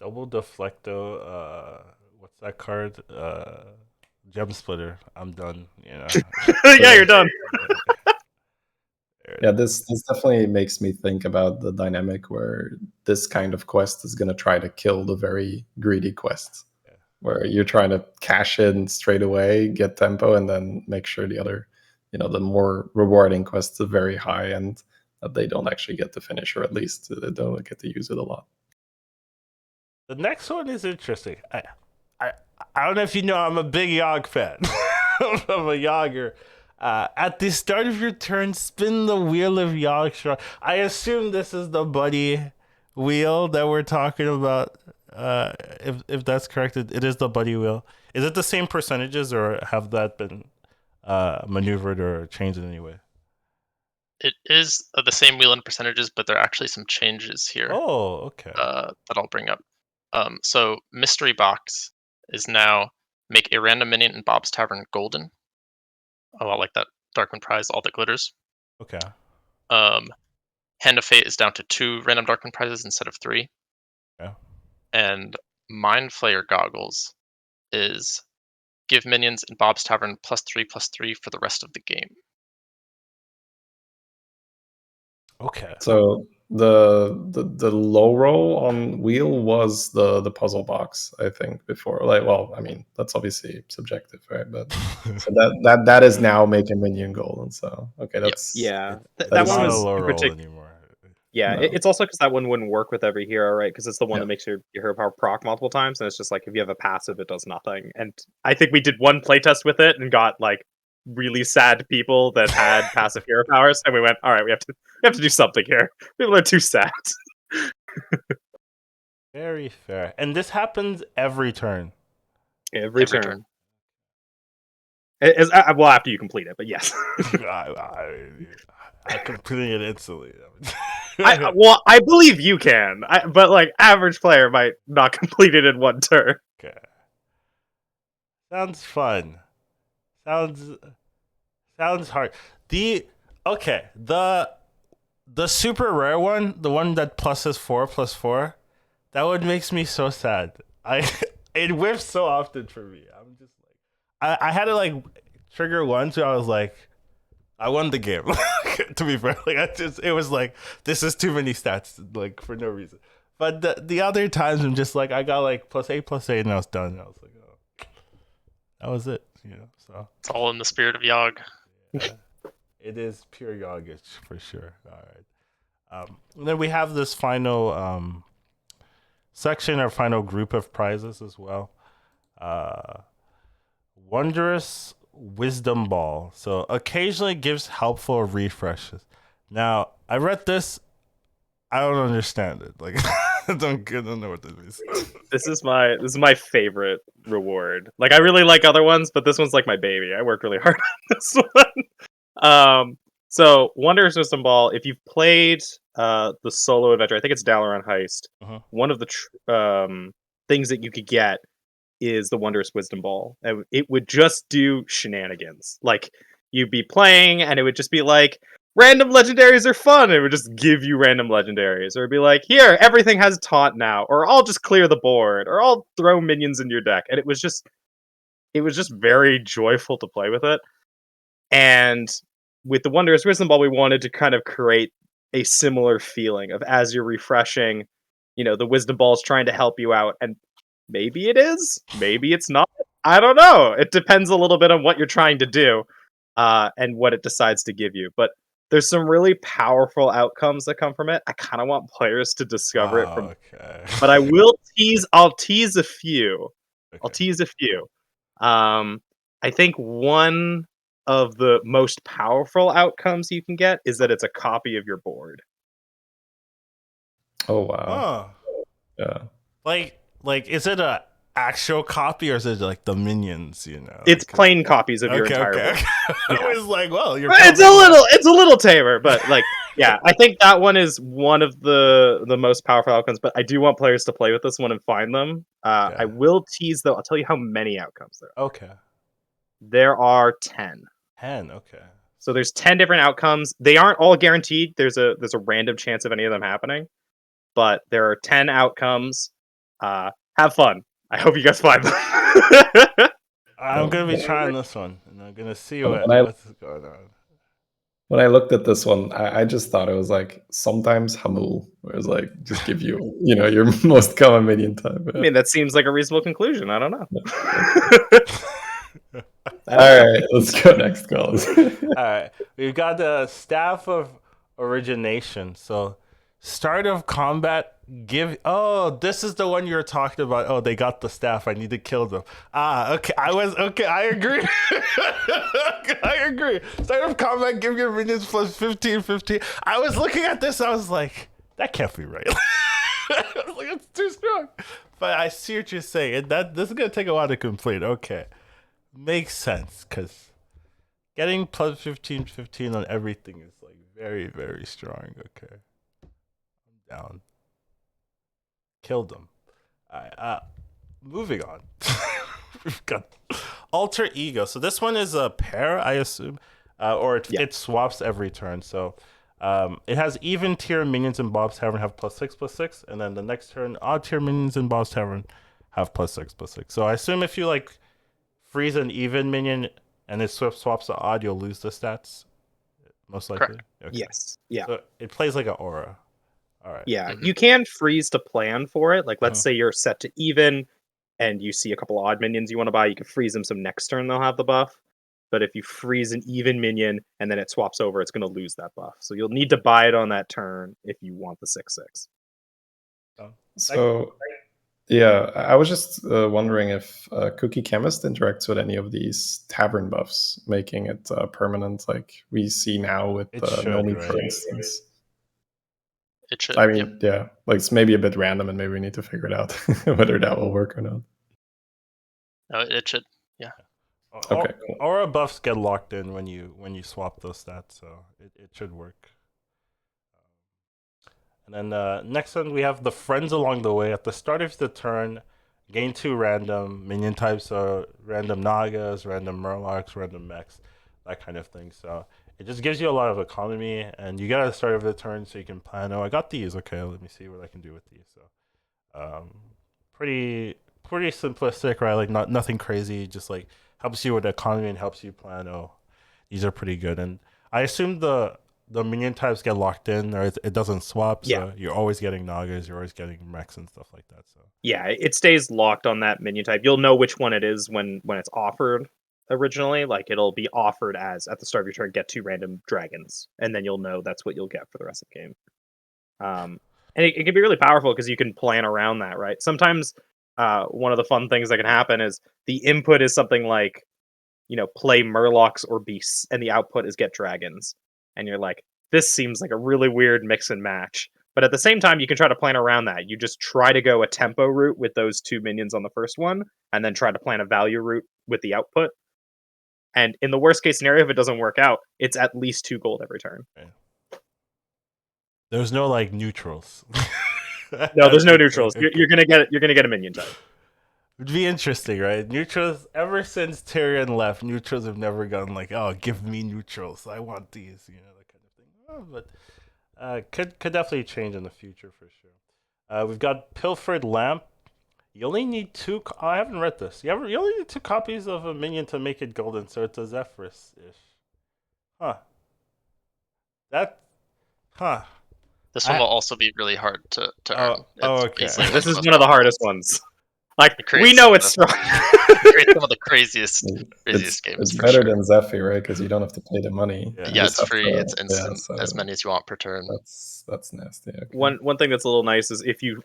S1: double deflecto. What's that card? Gem splitter. I'm done. You know.
S2: Yeah, you're done.
S4: Yeah, this definitely makes me think about the dynamic where this kind of quest is going to try to kill the very greedy quests, where you're trying to cash in straight away, get tempo, and then make sure the other, the more rewarding quests are very high and that they don't actually get to finish, or at least they don't get to use it a lot.
S1: The next one is interesting. I don't know if you know, I'm a big Yogg fan. I'm a Yogger. At the start of your turn, spin the wheel of Yogg. I assume this is the buddy wheel that we're talking about. If that's correct, it is the buddy wheel. Is it the same percentages, or have that been maneuvered or changed in any way?
S3: It is the same wheel and percentages, but there are actually some changes here.
S1: Oh, okay.
S3: That I'll bring up. So mystery box is now make a random minion in Bob's Tavern golden. A lot like that Darkman prize, all that glitters.
S1: Okay.
S3: Hand of Fate is down to 2 random Darkman prizes instead of 3.
S1: Yeah.
S3: And Mind Flayer goggles is give minions in Bob's Tavern +3/+3 for the rest of the game.
S1: Okay.
S4: So the low roll on wheel was the puzzle box, I think, before. Like, well, I mean, that's obviously subjective, right? But so that is now making minion golden. So okay, that's
S2: Yeah,
S4: That
S2: that
S4: is
S2: one
S1: not a
S2: was
S1: low
S2: in
S1: roll
S2: particular.
S1: anymore.
S2: Yeah,
S4: No.
S2: it's also because that one wouldn't work with every hero, right? Because it's the one
S4: Yeah.
S2: that makes your hero power proc multiple times, and it's just like if you have a passive, it does nothing. And I think we did one playtest with it and got like really sad people that had passive hero powers, and we went, all right, we have to do something here. People are too sad.
S1: Very fair. And this happens every turn.
S2: Every
S3: Every
S2: turn.
S3: turn.
S2: Well, after you complete it, but yes.
S1: I completed it instantly.
S2: Well, I believe you can, but like average player might not complete it in one turn.
S1: Okay. Sounds fun. Sounds hard. The super rare one, the one that pluses 4/4, that one makes me so sad. It whiffs so often for me. I'm just like I had to like trigger once where I was like, I won the game. To be fair, like it was like this is too many stats like for no reason. But the other times I'm just like I got like +8/8 and I was done. I was like, oh, that was it. So
S3: It's all in the spirit of Yogg.
S1: yeah, it is pure Yogic for sure. All right. And then we have this final section or final group of prizes as well. Wondrous Wisdom Ball. So occasionally gives helpful refreshes. Now, I read this. I don't understand it. Like, I don't know what this means.
S2: This is my favorite reward. Like I really like other ones, but this one's like my baby. I worked really hard on this one. So Wondrous Wisdom Ball. If you've played the solo adventure, I think it's Dalaran Heist. One of the things that you could get is the Wondrous Wisdom Ball. And it would just do shenanigans. Like you'd be playing, and it would just be like, random legendaries are fun. It would just give you random legendaries, or it'd be like, here, everything has taunt now, or I'll just clear the board, or I'll throw minions in your deck. And it was just very joyful to play with it. And with the Wondrous Wisdom Ball, we wanted to kind of create a similar feeling of as you're refreshing, the Wisdom Ball is trying to help you out, and maybe it is, maybe it's not. I don't know. It depends a little bit on what you're trying to do, and what it decides to give you. But there's some really powerful outcomes that come from it. I kind of want players to discover it from.
S1: Okay.
S2: But I will tease. I'll tease a few.
S1: Okay.
S2: I think one of the most powerful outcomes you can get is that it's a copy of your board.
S4: Oh wow. Yeah.
S1: Like, is it a actual copy or is it like the minions?
S2: It's plain copies of your entire board.
S1: Okay. I was like, well,
S2: it's a little tamer, but like, yeah, I think that one is one of the most powerful outcomes. But I do want players to play with this one and find them. I will tease though. I'll tell you how many outcomes there are.
S1: Okay.
S2: There are 10.
S1: 10. Okay.
S2: So there's 10 different outcomes. They aren't all guaranteed. There's a random chance of any of them happening, but there are 10 outcomes. Have fun. I hope you guys find them.
S1: I'm gonna be trying this one, and I'm gonna see what's going on.
S4: When I looked at this one, I just thought it was like sometimes Hamul, where it's like just give you, your most common minion type.
S2: I mean, that seems like a reasonable conclusion. I don't know.
S4: All right, let's go next, Collins.
S1: All right, we've got the Staff of Origination. So, start of combat. This is the one you were talking about. Oh, they got the staff. I need to kill them. Okay. I agree. I agree. Start of combat. Give your minions +15/15. I was looking at this. I was like, that can't be right. I was like, it's too strong. But I see what you're saying. This is gonna take a while to complete. Okay, makes sense because getting +15/15 on everything is like very, very strong. Okay, I'm down. Killed them. Moving on. We've got Alter Ego. So this one is a pair, I assume, or it swaps every turn. So it has even tier minions in Bob's Tavern have +6/+6, and then the next turn, odd tier minions in Bob's Tavern have +6/+6. So I assume if you like freeze an even minion and it swaps the odd, you'll lose the stats. Most likely. Okay.
S2: Yes. Yeah.
S1: So it plays like an aura. All right.
S2: Yeah. You can freeze to plan for it. Like, let's say you're set to even, and you see a couple odd minions you want to buy. You can freeze them, so next turn they'll have the buff. But if you freeze an even minion and then it swaps over, it's going to lose that buff. So you'll need to buy it on that turn if you want the 6/6.
S4: So, yeah, I was just wondering if Cookie Chemist interacts with any of these tavern buffs, making it permanent, like we see now with Nomi, for instance.
S3: It should.
S4: I mean, yeah, like it's maybe a bit random, and maybe we need to figure it out whether that will work or not.
S3: No, it should. Yeah.
S1: Okay. Aura buffs get locked in when you swap those stats, so it should work. And then next one we have the friends along the way. At the start of the turn, gain 2 random minion types, so random Nagas, random Murlocs, random mechs, that kind of thing. So it just gives you a lot of economy, and you get at the start of the turn so you can plan, oh, I got these, okay, let me see what I can do with these. So pretty simplistic, right? Like nothing crazy, just like helps you with the economy and helps you plan, oh, these are pretty good. And I assume the minion types get locked in, or it doesn't swap, so you're always getting Nagas, you're always getting mechs and stuff like that. So
S2: yeah, it stays locked on that minion type. You'll know which one it is when it's offered originally. Like, it'll be offered as, at the start of your turn, get 2 random dragons, and then you'll know that's what you'll get for the rest of the game. And it can be really powerful because you can plan around that, right? Sometimes one of the fun things that can happen is the input is something like, play Murlocs or Beasts, and the output is get dragons. And you're like, this seems like a really weird mix and match. But at the same time, you can try to plan around that. You just try to go a tempo route with those 2 minions on the first one, and then try to plan a value route with the output. And in the worst case scenario, if it doesn't work out, it's at least 2 gold every turn.
S1: Okay. There's no like neutrals.
S2: No, there's no neutrals. You're gonna get a minion type.
S1: It'd be interesting, right? Neutrals, ever since Tyrion left, neutrals have never gone like, oh, give me neutrals. I want these, that kind of thing. Oh, but could definitely change in the future for sure. We've got Pilfered Lamp. You only need 2. I haven't read this. You only need 2 copies of a minion to make it golden, so it's a Zephyrus-ish. Huh.
S3: This one will also be really hard to earn.
S1: Okay.
S2: This is one of the hardest ones. Like,
S3: It
S2: we know it's strong.
S3: creates some of the craziest games.
S4: It's
S3: for
S4: better
S3: sure.
S4: than Zephyr, right? Because you don't have to pay the money.
S3: Yeah, it's free. It's instant.
S4: so
S3: as many as you want per turn.
S4: That's nasty. Okay.
S2: One thing that's a little nice is if you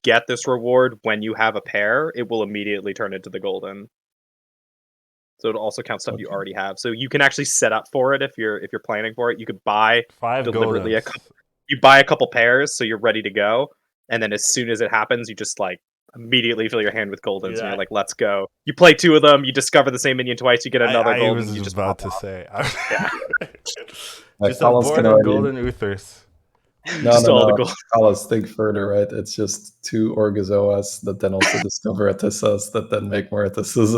S2: get this reward when you have a pair, it will immediately turn into the golden. So it'll also count stuff you already have. So you can actually set up for it if you're planning for it. You could buy
S1: 5
S2: deliberately
S1: goldens.
S2: You buy a couple pairs so you're ready to go, and then as soon as it happens, you just like immediately fill your hand with goldens, and you're like, let's go. You play 2 of them, you discover the same minion twice, you get another golden.
S1: I was
S2: you just
S1: about to say.
S2: Yeah.
S1: Just a board of golden Uthers.
S4: No. Calkosz, think further, right? It's just 2 Orgazoas that then also discover Atissas that then make more Atissas.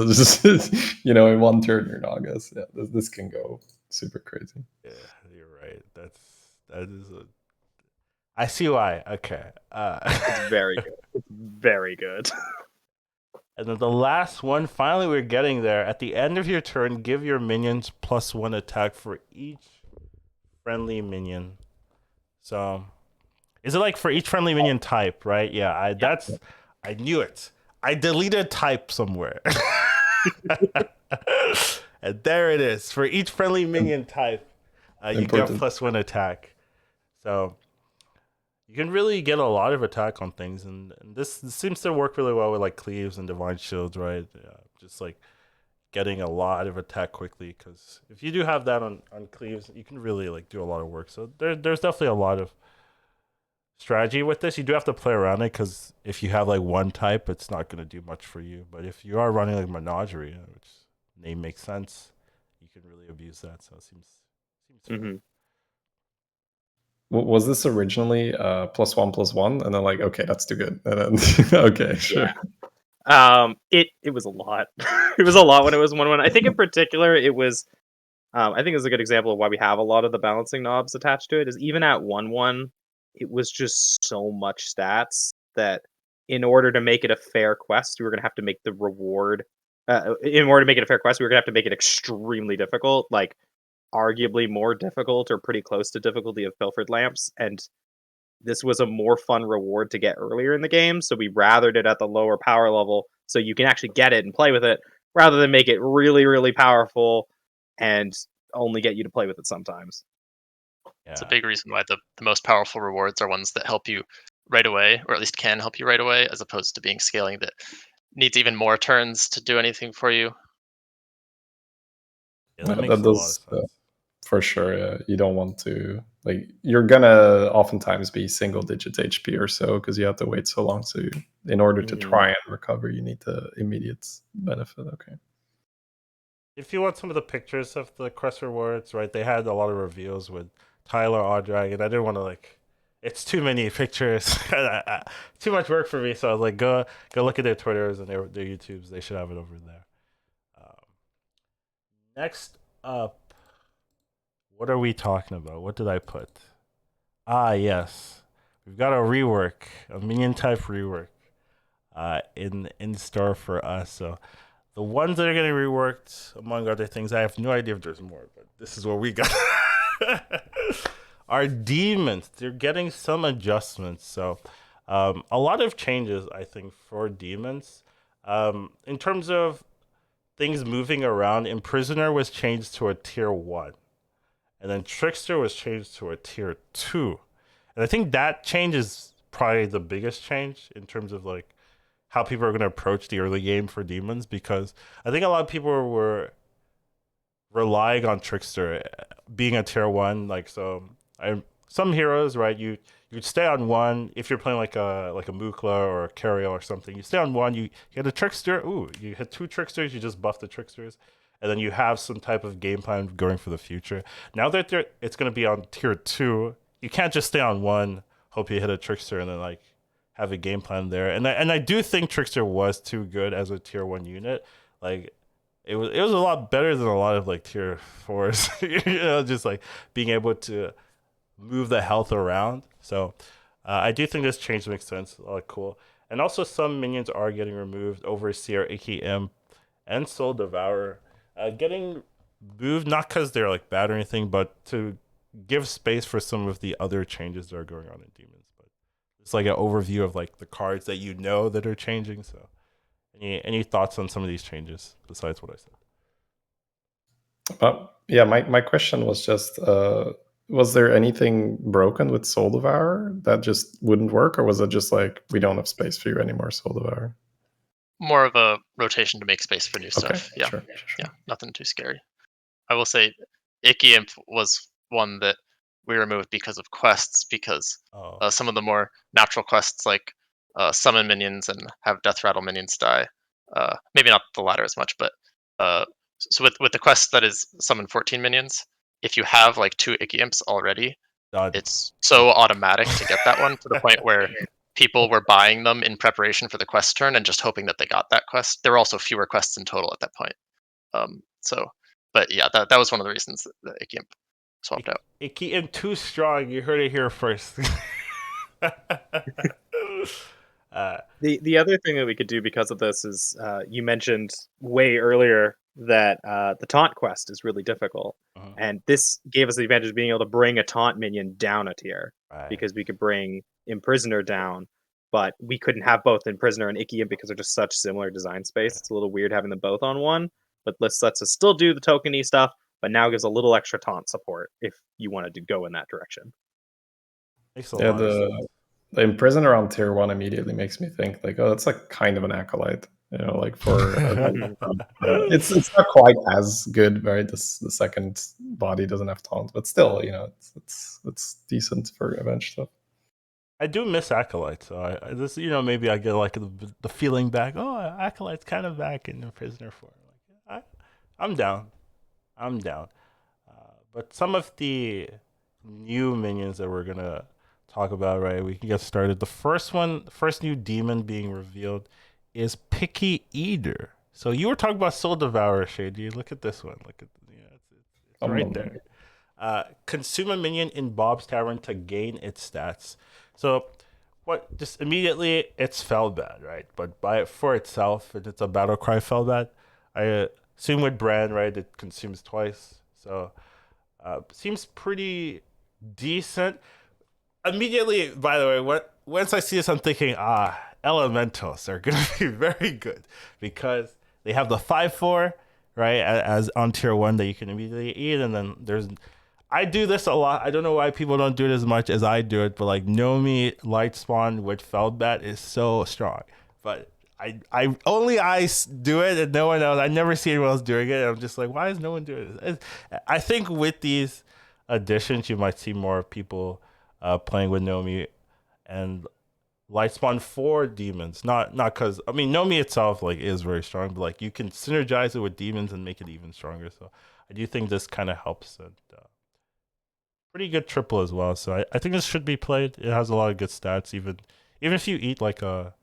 S4: In one turn, your Nagas. Yeah, this can go super crazy.
S1: Yeah, you're right. That is a. I see why. Okay.
S2: It's very good. It's very good.
S1: And then the last one, finally we're getting there. At the end of your turn, give your minions +1 attack for each friendly minion. So, is it like for each friendly minion type, right? Yeah, I knew it. I deleted type somewhere. And there it is. For each friendly minion type, you get +1 attack. So, you can really get a lot of attack on things, and this seems to work really well with like Cleaves and Divine Shields, right? Just like getting a lot of attack quickly, because if you do have that on Cleaves, you can really like do a lot of work. So there's definitely a lot of strategy with this. You do have to play around it, because if you have like one type, it's not going to do much for you. But if you are running like Menagerie, which name makes sense, you can really abuse that. So it seems fun.
S4: Was this originally +1/+1, and then like, okay, that's too good, and then okay, sure.
S2: It was a lot. It was a lot when it was 1/1. I think in particular it was. I think it's a good example of why we have a lot of the balancing knobs attached to it. Is even at 1/1, it was just so much stats that in order to make it a fair quest, we were gonna have to make the reward. In order to make it a fair quest, we were gonna have to make it extremely difficult, like arguably more difficult or pretty close to difficulty of Pilfered Lamps, and this was a more fun reward to get earlier in the game, so we rathered it at the lower power level so you can actually get it and play with it, rather than make it really, really powerful and only get you to play with it sometimes.
S3: It's a big reason why the most powerful rewards are ones that help you right away, or at least can help you right away, as opposed to being scaling that needs even more turns to do anything for you.
S1: Yeah, that
S4: Yeah,
S1: makes
S4: that
S1: a lot of
S4: does
S1: sense.
S4: for sure. Yeah. You don't want to, like, you're gonna oftentimes be single digit HP or so because you have to wait so long. So in order to try and recover, you need the immediate benefit. Okay.
S1: If you want some of the pictures of the quest rewards, right? They had a lot of reveals with Tyler Odrag, and I didn't want to like. It's too many pictures, too much work for me. So I was like, go look at their Twitters and their YouTubes. They should have it over there. Next up, what are we talking about? What did I put? Ah, yes, we've got a rework, a minion type rework, in store for us. So the ones that are getting reworked, among other things, I have no idea if there's more, but this is what we got. Are demons. They're getting some adjustments. So a lot of changes, I think, for demons. In terms of things moving around, Imprisoner was changed to a tier 1. And then Trickster was changed to a tier 2. And I think that change is probably the biggest change in terms of like how people are going to approach the early game for demons, because I think a lot of people were relying on Trickster being a tier 1. Like, so some heroes, right, you'd stay on 1 if you're playing like a Mukla or a Cariel or something. You stay on 1, you hit a Trickster. Ooh, you hit 2 Tricksters, you just buff the Tricksters, and then you have some type of game plan going for the future. Now that it's going to be on tier 2, you can't just stay on 1, hope you hit a Trickster, and then like have a game plan there. And I do think Trickster was too good as a tier 1 unit. Like, it was a lot better than a lot of like tier 4s. You know, just like being able to move the health around. So I do think this change makes sense. Cool. And also some minions are getting removed. Overseer, Icky Imp, and Soul Devourer getting moved, not because they're like bad or anything, but to give space for some of the other changes that are going on in Demons. But it's like an overview of like the cards that you know that are changing. So any thoughts on some of these changes besides what I said?
S4: Yeah, my question was just, was there anything broken with Soul Devourer that just wouldn't work, or was it just like, we don't have space for you anymore, Soul Devourer?
S3: More of a rotation to make space for new stuff. Yeah,
S4: sure.
S3: yeah, nothing too scary. I will say, Icky Imp was one that we removed because of quests, because some of the more natural quests like summon minions and have death rattle minions die. Maybe not the latter as much, but so with the quest that is summon 14 minions, if you have like 2 Icky Imps already, it's so automatic to get that one, to the point where people were buying them in preparation for the quest turn and just hoping that they got that quest. There were also fewer quests in total at that point. But yeah, that was one of the reasons that Icky Imp swapped out.
S1: Icky Imp too strong. You heard it here first.
S2: The other thing that we could do because of this is you mentioned way earlier that the taunt quest is really difficult, and this gave us the advantage of being able to bring a taunt minion down a tier, because we could bring Imprisoner down, but we couldn't have both Imprisoner and Icky Imp because they're just such similar design space. It's a little weird having them both on one, but lets us still do the tokeny stuff, but now gives a little extra taunt support if you wanted to go in that direction.
S4: Yeah, the Imprisoner on tier 1 immediately makes me think like, oh, that's like kind of an acolyte, you know, like for it's not quite as good, right? The second body doesn't have taunt, but still, you know, it's decent for revenge stuff.
S1: I do miss Acolyte, so this, you know, maybe I get like the feeling back. Oh, Acolyte's kind of back in the Prisoner form. Like, I'm down, but some of the new minions that we're gonna talk about, right? We can get started. The first new demon being revealed is Picky Eater. So you were talking about Soul Devourer, Shady. Look at this one. Look at it's right there. Consume a minion in Bob's Tavern to gain its stats. So what? Just immediately, it's Felbad, right? But by it for itself, it's a battle cry Felbad. I assume with Brand, right? It consumes twice, so seems pretty decent. Immediately, by the way, once I see this, I'm thinking, elementals are gonna be very good because they have the 5/4, right, as on tier 1 that you can immediately eat, and then I do this a lot. I don't know why people don't do it as much as I do it, but like Nomi Light Spawn with Feldbat is so strong. But I only do it and no one else. I never see anyone else doing it. I'm just like, why is no one doing this? I think with these additions, you might see more people playing with Nomi and Light Spawn for demons. Not because Nomi itself like is very strong, but like you can synergize it with demons and make it even stronger. So I do think this kind of helps. And pretty good triple as well. So I think this should be played. It has a lot of good stats. Even if you eat like a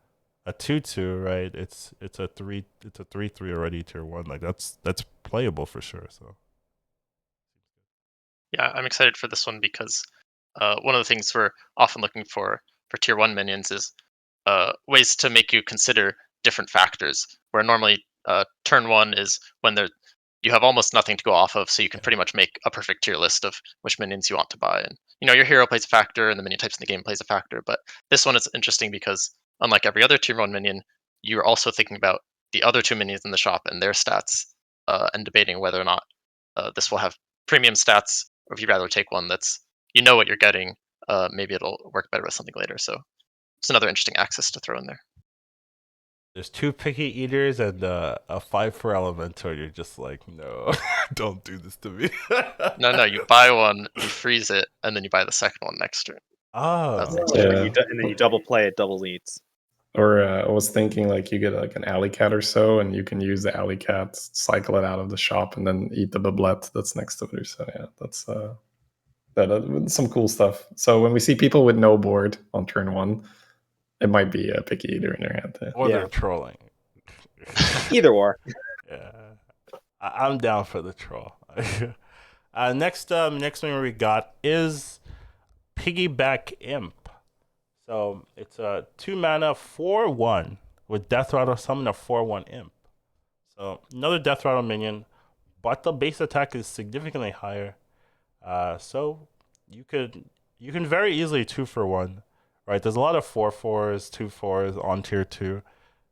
S1: 2/2, right? It's a 3/3 already tier 1. Like that's playable for sure. So
S3: yeah, I'm excited for this one because one of the things we're often looking for tier 1 minions is ways to make you consider different factors. Where normally turn 1 is when you have almost nothing to go off of, so you can pretty much make a perfect tier list of which minions you want to buy. And your hero plays a factor, and the minion types in the game plays a factor. But this one is interesting because unlike every other tier 1 minion, you're also thinking about the other 2 minions in the shop and their stats, and debating whether or not this will have premium stats, or if you'd rather take one that's what you're getting. Maybe it'll work better with something later. So it's another interesting axis to throw in there.
S1: there's 2 Picky Eaters and a 5/4 Elemental. You're just like, no, don't do this to me.
S3: No, you buy one, you freeze it, and then you buy the second one next turn.
S1: Oh,
S2: And then you double play it, double eats.
S4: Or I was thinking like you get like an alley cat or so, and you can use the alley cat, cycle it out of the shop, and then eat the bablette that's next to it. So yeah, that's some cool stuff. So when we see people with no board on turn 1, it might be a Picky Eater in their hand.
S1: or they're trolling.
S2: Either or.
S1: Yeah, I'm down for the troll. Next one we got is Piggyback Imp. So it's a 2 mana 4/1 with Death Rattle, summon a 4/1 Imp. So another Death Rattle minion, but the base attack is significantly higher. So you can very easily 2-for-1, right? There's a lot of 4/4s, 2/4s on tier 2.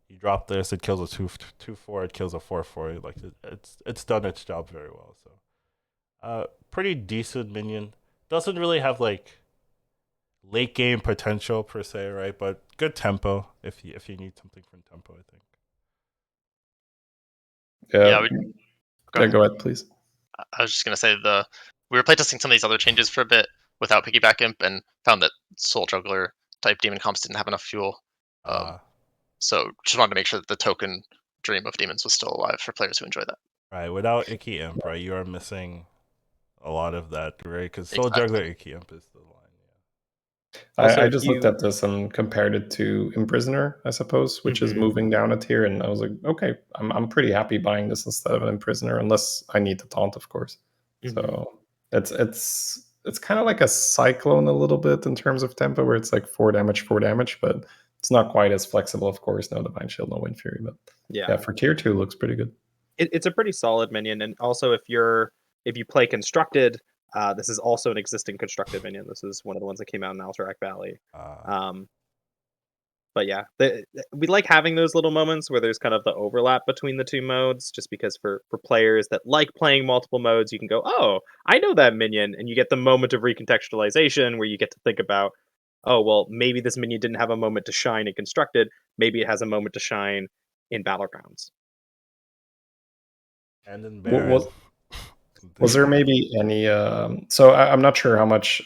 S1: You drop this, it kills a 2/4, it kills a 4/4. Like it's done its job very well. So pretty decent minion. Doesn't really have like late game potential per se, right? But good tempo if you need something from tempo, I think.
S4: Go ahead, please.
S3: I was just gonna say we were playtesting some of these other changes for a bit without Piggyback Imp and found that Soul Juggler type demon comps didn't have enough fuel. So just wanted to make sure that the token dream of demons was still alive for players who enjoy that.
S1: Right, without Icky Imp, right, you are missing a lot of that, right? Because Soul Juggler Icky Imp is the line.
S4: I just looked at this and compared it to Imprisoner, I suppose, which is moving down a tier, and I was like, okay, I'm pretty happy buying this instead of an Imprisoner, unless I need to taunt, of course. So it's kind of like a Cyclone a little bit in terms of tempo, where it's like 4 damage, but it's not quite as flexible, of course. No Divine Shield, no Wind Fury, but yeah, for tier 2, looks pretty good.
S2: It's a pretty solid minion, and also if you play Constructed. This is also an existing constructed minion. This is one of the ones that came out in Alterac Valley. But yeah, we like having those little moments where there's kind of the overlap between the two modes, just because for players that like playing multiple modes, you can go, oh, I know that minion, and you get the moment of recontextualization where you get to think about, oh, well, maybe this minion didn't have a moment to shine in Constructed. Maybe it has a moment to shine in Battlegrounds.
S1: And in Baron.
S4: Was there maybe any? So I'm not sure how much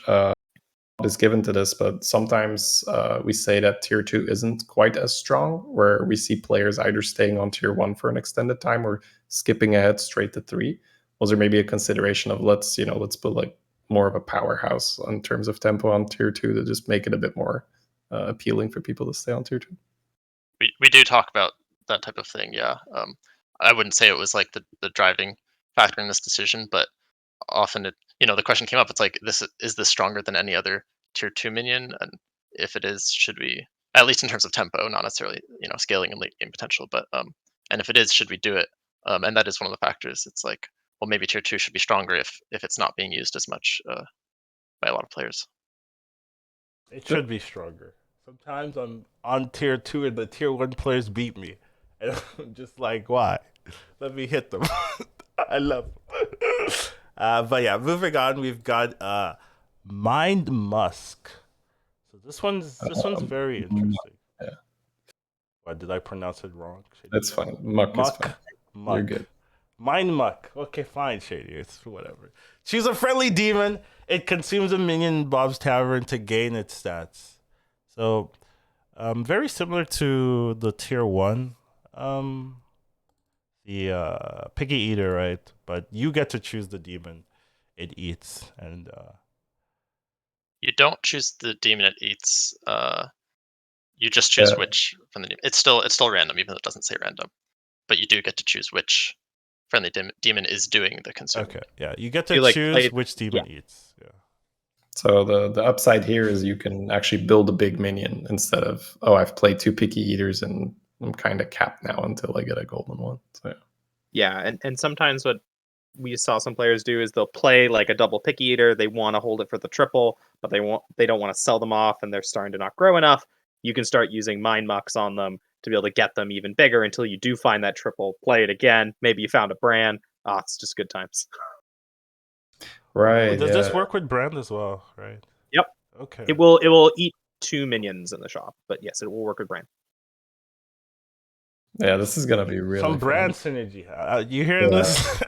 S4: is given to this, but sometimes we say that tier 2 isn't quite as strong, where we see players either staying on tier 1 for an extended time or skipping ahead straight to 3. Was there maybe a consideration of let's put like more of a powerhouse in terms of tempo on tier 2 to just make it a bit more appealing for people to stay on tier 2.
S3: We do talk about that type of thing, yeah. I wouldn't say it was like the driving factor in this decision, but often the question came up. It's like, is this stronger than any other tier 2 minion? And if it is, should we, at least in terms of tempo, not necessarily scaling and late game potential, but and if it is, should we do it? And that is one of the factors. It's like, well, maybe tier 2 should be stronger if it's not being used as much by a lot of players.
S1: It should be stronger. Sometimes I'm on tier 2 and the tier 1 players beat me. And I'm just like, why? Let me hit them. I love them. But yeah, moving on, we've got Mind Musk. So this one's very interesting.
S4: Yeah.
S1: What, did I pronounce it wrong?
S4: That's fine. Muck is fine.
S1: Muck.
S4: You're good.
S1: Mind Muck. Okay, fine, Shady. It's whatever. Choose a friendly demon. It consumes a minion in Bob's Tavern to gain its stats. So, very similar to the tier 1. The Piggy Eater, right? But you get to choose the demon it eats. And
S3: you don't choose the demon it eats. You just choose which from the demon. It's still random, even though it doesn't say random. But you do get to choose which friendly demon is doing the consuming.
S1: Okay, yeah, you get to choose which demon eats. Yeah.
S4: So the upside here is you can actually build a big minion instead of, I've played 2 Picky Eaters and I'm kind of capped now until I get a golden one. So
S2: yeah, and sometimes what we saw some players do is they'll play like a double Picky Eater. They want to hold it for the triple, but they don't want to sell them off, and they're starting to not grow enough. You can start using Mind Mucks on them to be able to get them even bigger until you do find that triple. Play it again. Maybe you found a brand. It's just good times.
S4: Right.
S1: Does this work with brand as well? Right.
S2: Yep.
S1: Okay.
S2: It will eat 2 minions in the shop, but yes, it will work with brand.
S4: Yeah, this is gonna be really
S1: some brand synergy. You hearing this?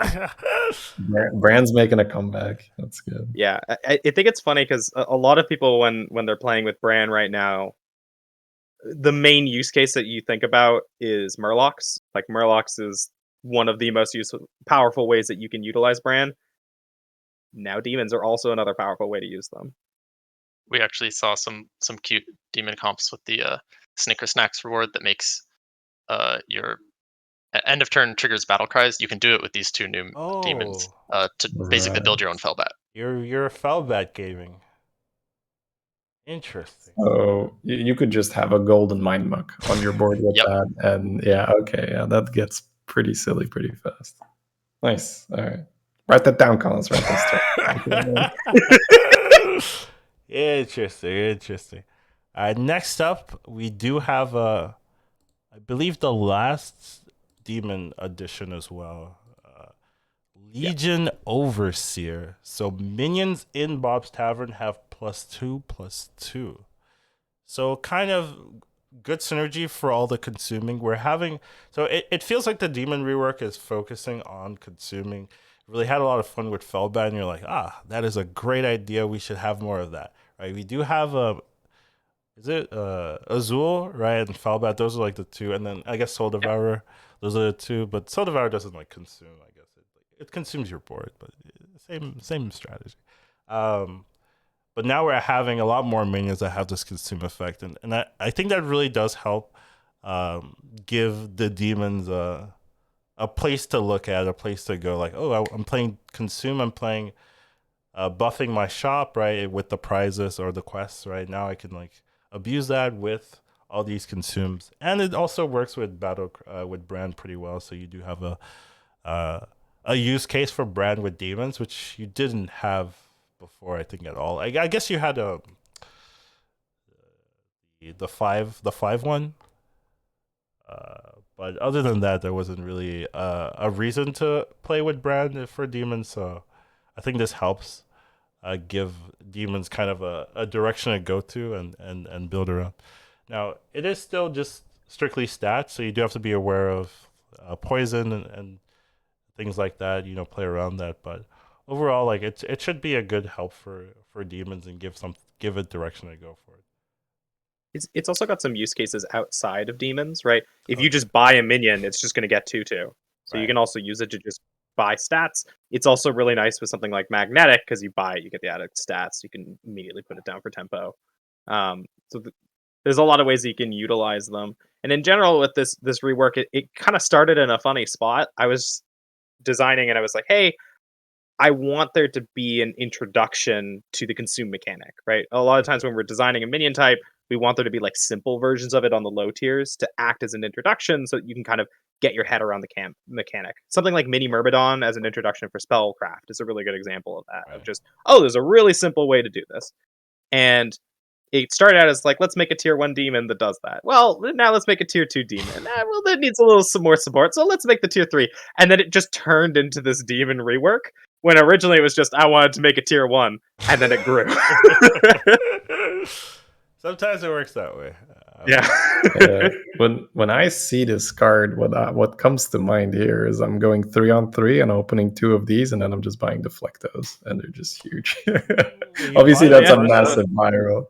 S4: Brand's making a comeback. That's good.
S2: Yeah, I think it's funny because a lot of people when they're playing with brand right now, the main use case that you think about is Murlocs. Like Murlocs is one of the most powerful ways that you can utilize brand. Now demons are also another powerful way to use them.
S3: We actually saw some cute demon comps with the Snicker Snacks reward that makes your end of turn triggers battle cries. You can do it with these 2 new demons to basically build your own Fellbat.
S1: You're Fellbat gaming. Interesting.
S4: So you could just have a golden Mind Muck on your board with that, and that gets pretty silly pretty fast. Nice. All right, write that down, Collins. Write that down.
S1: Interesting. Next up, we do have I believe the last demon edition as well. Legion Overseer. So minions in Bob's Tavern have +2/+2. So kind of good synergy for all the consuming. It feels like the demon rework is focusing on consuming. Really had a lot of fun with Fellbat, and you're like, that is a great idea. We should have more of that, right? We do have Azul, right, and Fellbat. Those are like the 2, and then I guess Soul Devourer. Those are the 2, but Soul Devourer doesn't like consume. I guess it consumes your board, but same strategy. But now we're having a lot more minions that have this consume effect, and I think that really does help give the demons a place to look at, a place to go. Like, I'm playing consume, I'm playing buffing my shop, right, with the prizes or the quests. Right now, I can like abuse that with all these consumes, and it also works with with brand pretty well. So you do have a use case for brand with demons, which you didn't have before, I think, at all. I guess you had the five one, but other than that, there wasn't really a reason to play with brand for demons. So I think this helps give demons kind of a direction to go to and build around. Now, it is still just strictly stats, so you do have to be aware of poison and things like that, play around that. But overall, like it should be a good help for demons and give it direction to go for it.
S2: It's also got some use cases outside of demons, right? If you just buy a minion, it's just going to get 2/2. So you can also use it to just buy stats. It's also really nice with something like magnetic because you buy it, you get the added stats. You can immediately put it down for tempo. There's a lot of ways that you can utilize them. And in general, with this rework, it kind of started in a funny spot. I was designing and I was like, hey, I want there to be an introduction to the consume mechanic, right? A lot of times when we're designing a minion type, we want there to be like simple versions of it on the low tiers to act as an introduction so you can kind of get your head around the mechanic. Something like Mini Myrmidon as an introduction for spellcraft is a really good example of that.
S1: Right.
S2: Of just, oh, there's a really simple way to do this. And it started out as like, let's make a tier 1 demon that does that. Well, now let's make a tier 2 demon. Well, that needs some more support, so let's make the tier 3. And then it just turned into this demon rework, when originally it was just, I wanted to make a tier 1, and then it grew.
S1: Sometimes it works that way.
S2: Yeah.
S4: When I see this card, what comes to mind here is I'm going 3-on-3 and opening 2 of these, and then I'm just buying Deflectos, and they're just huge. Obviously, that's a massive buy roll.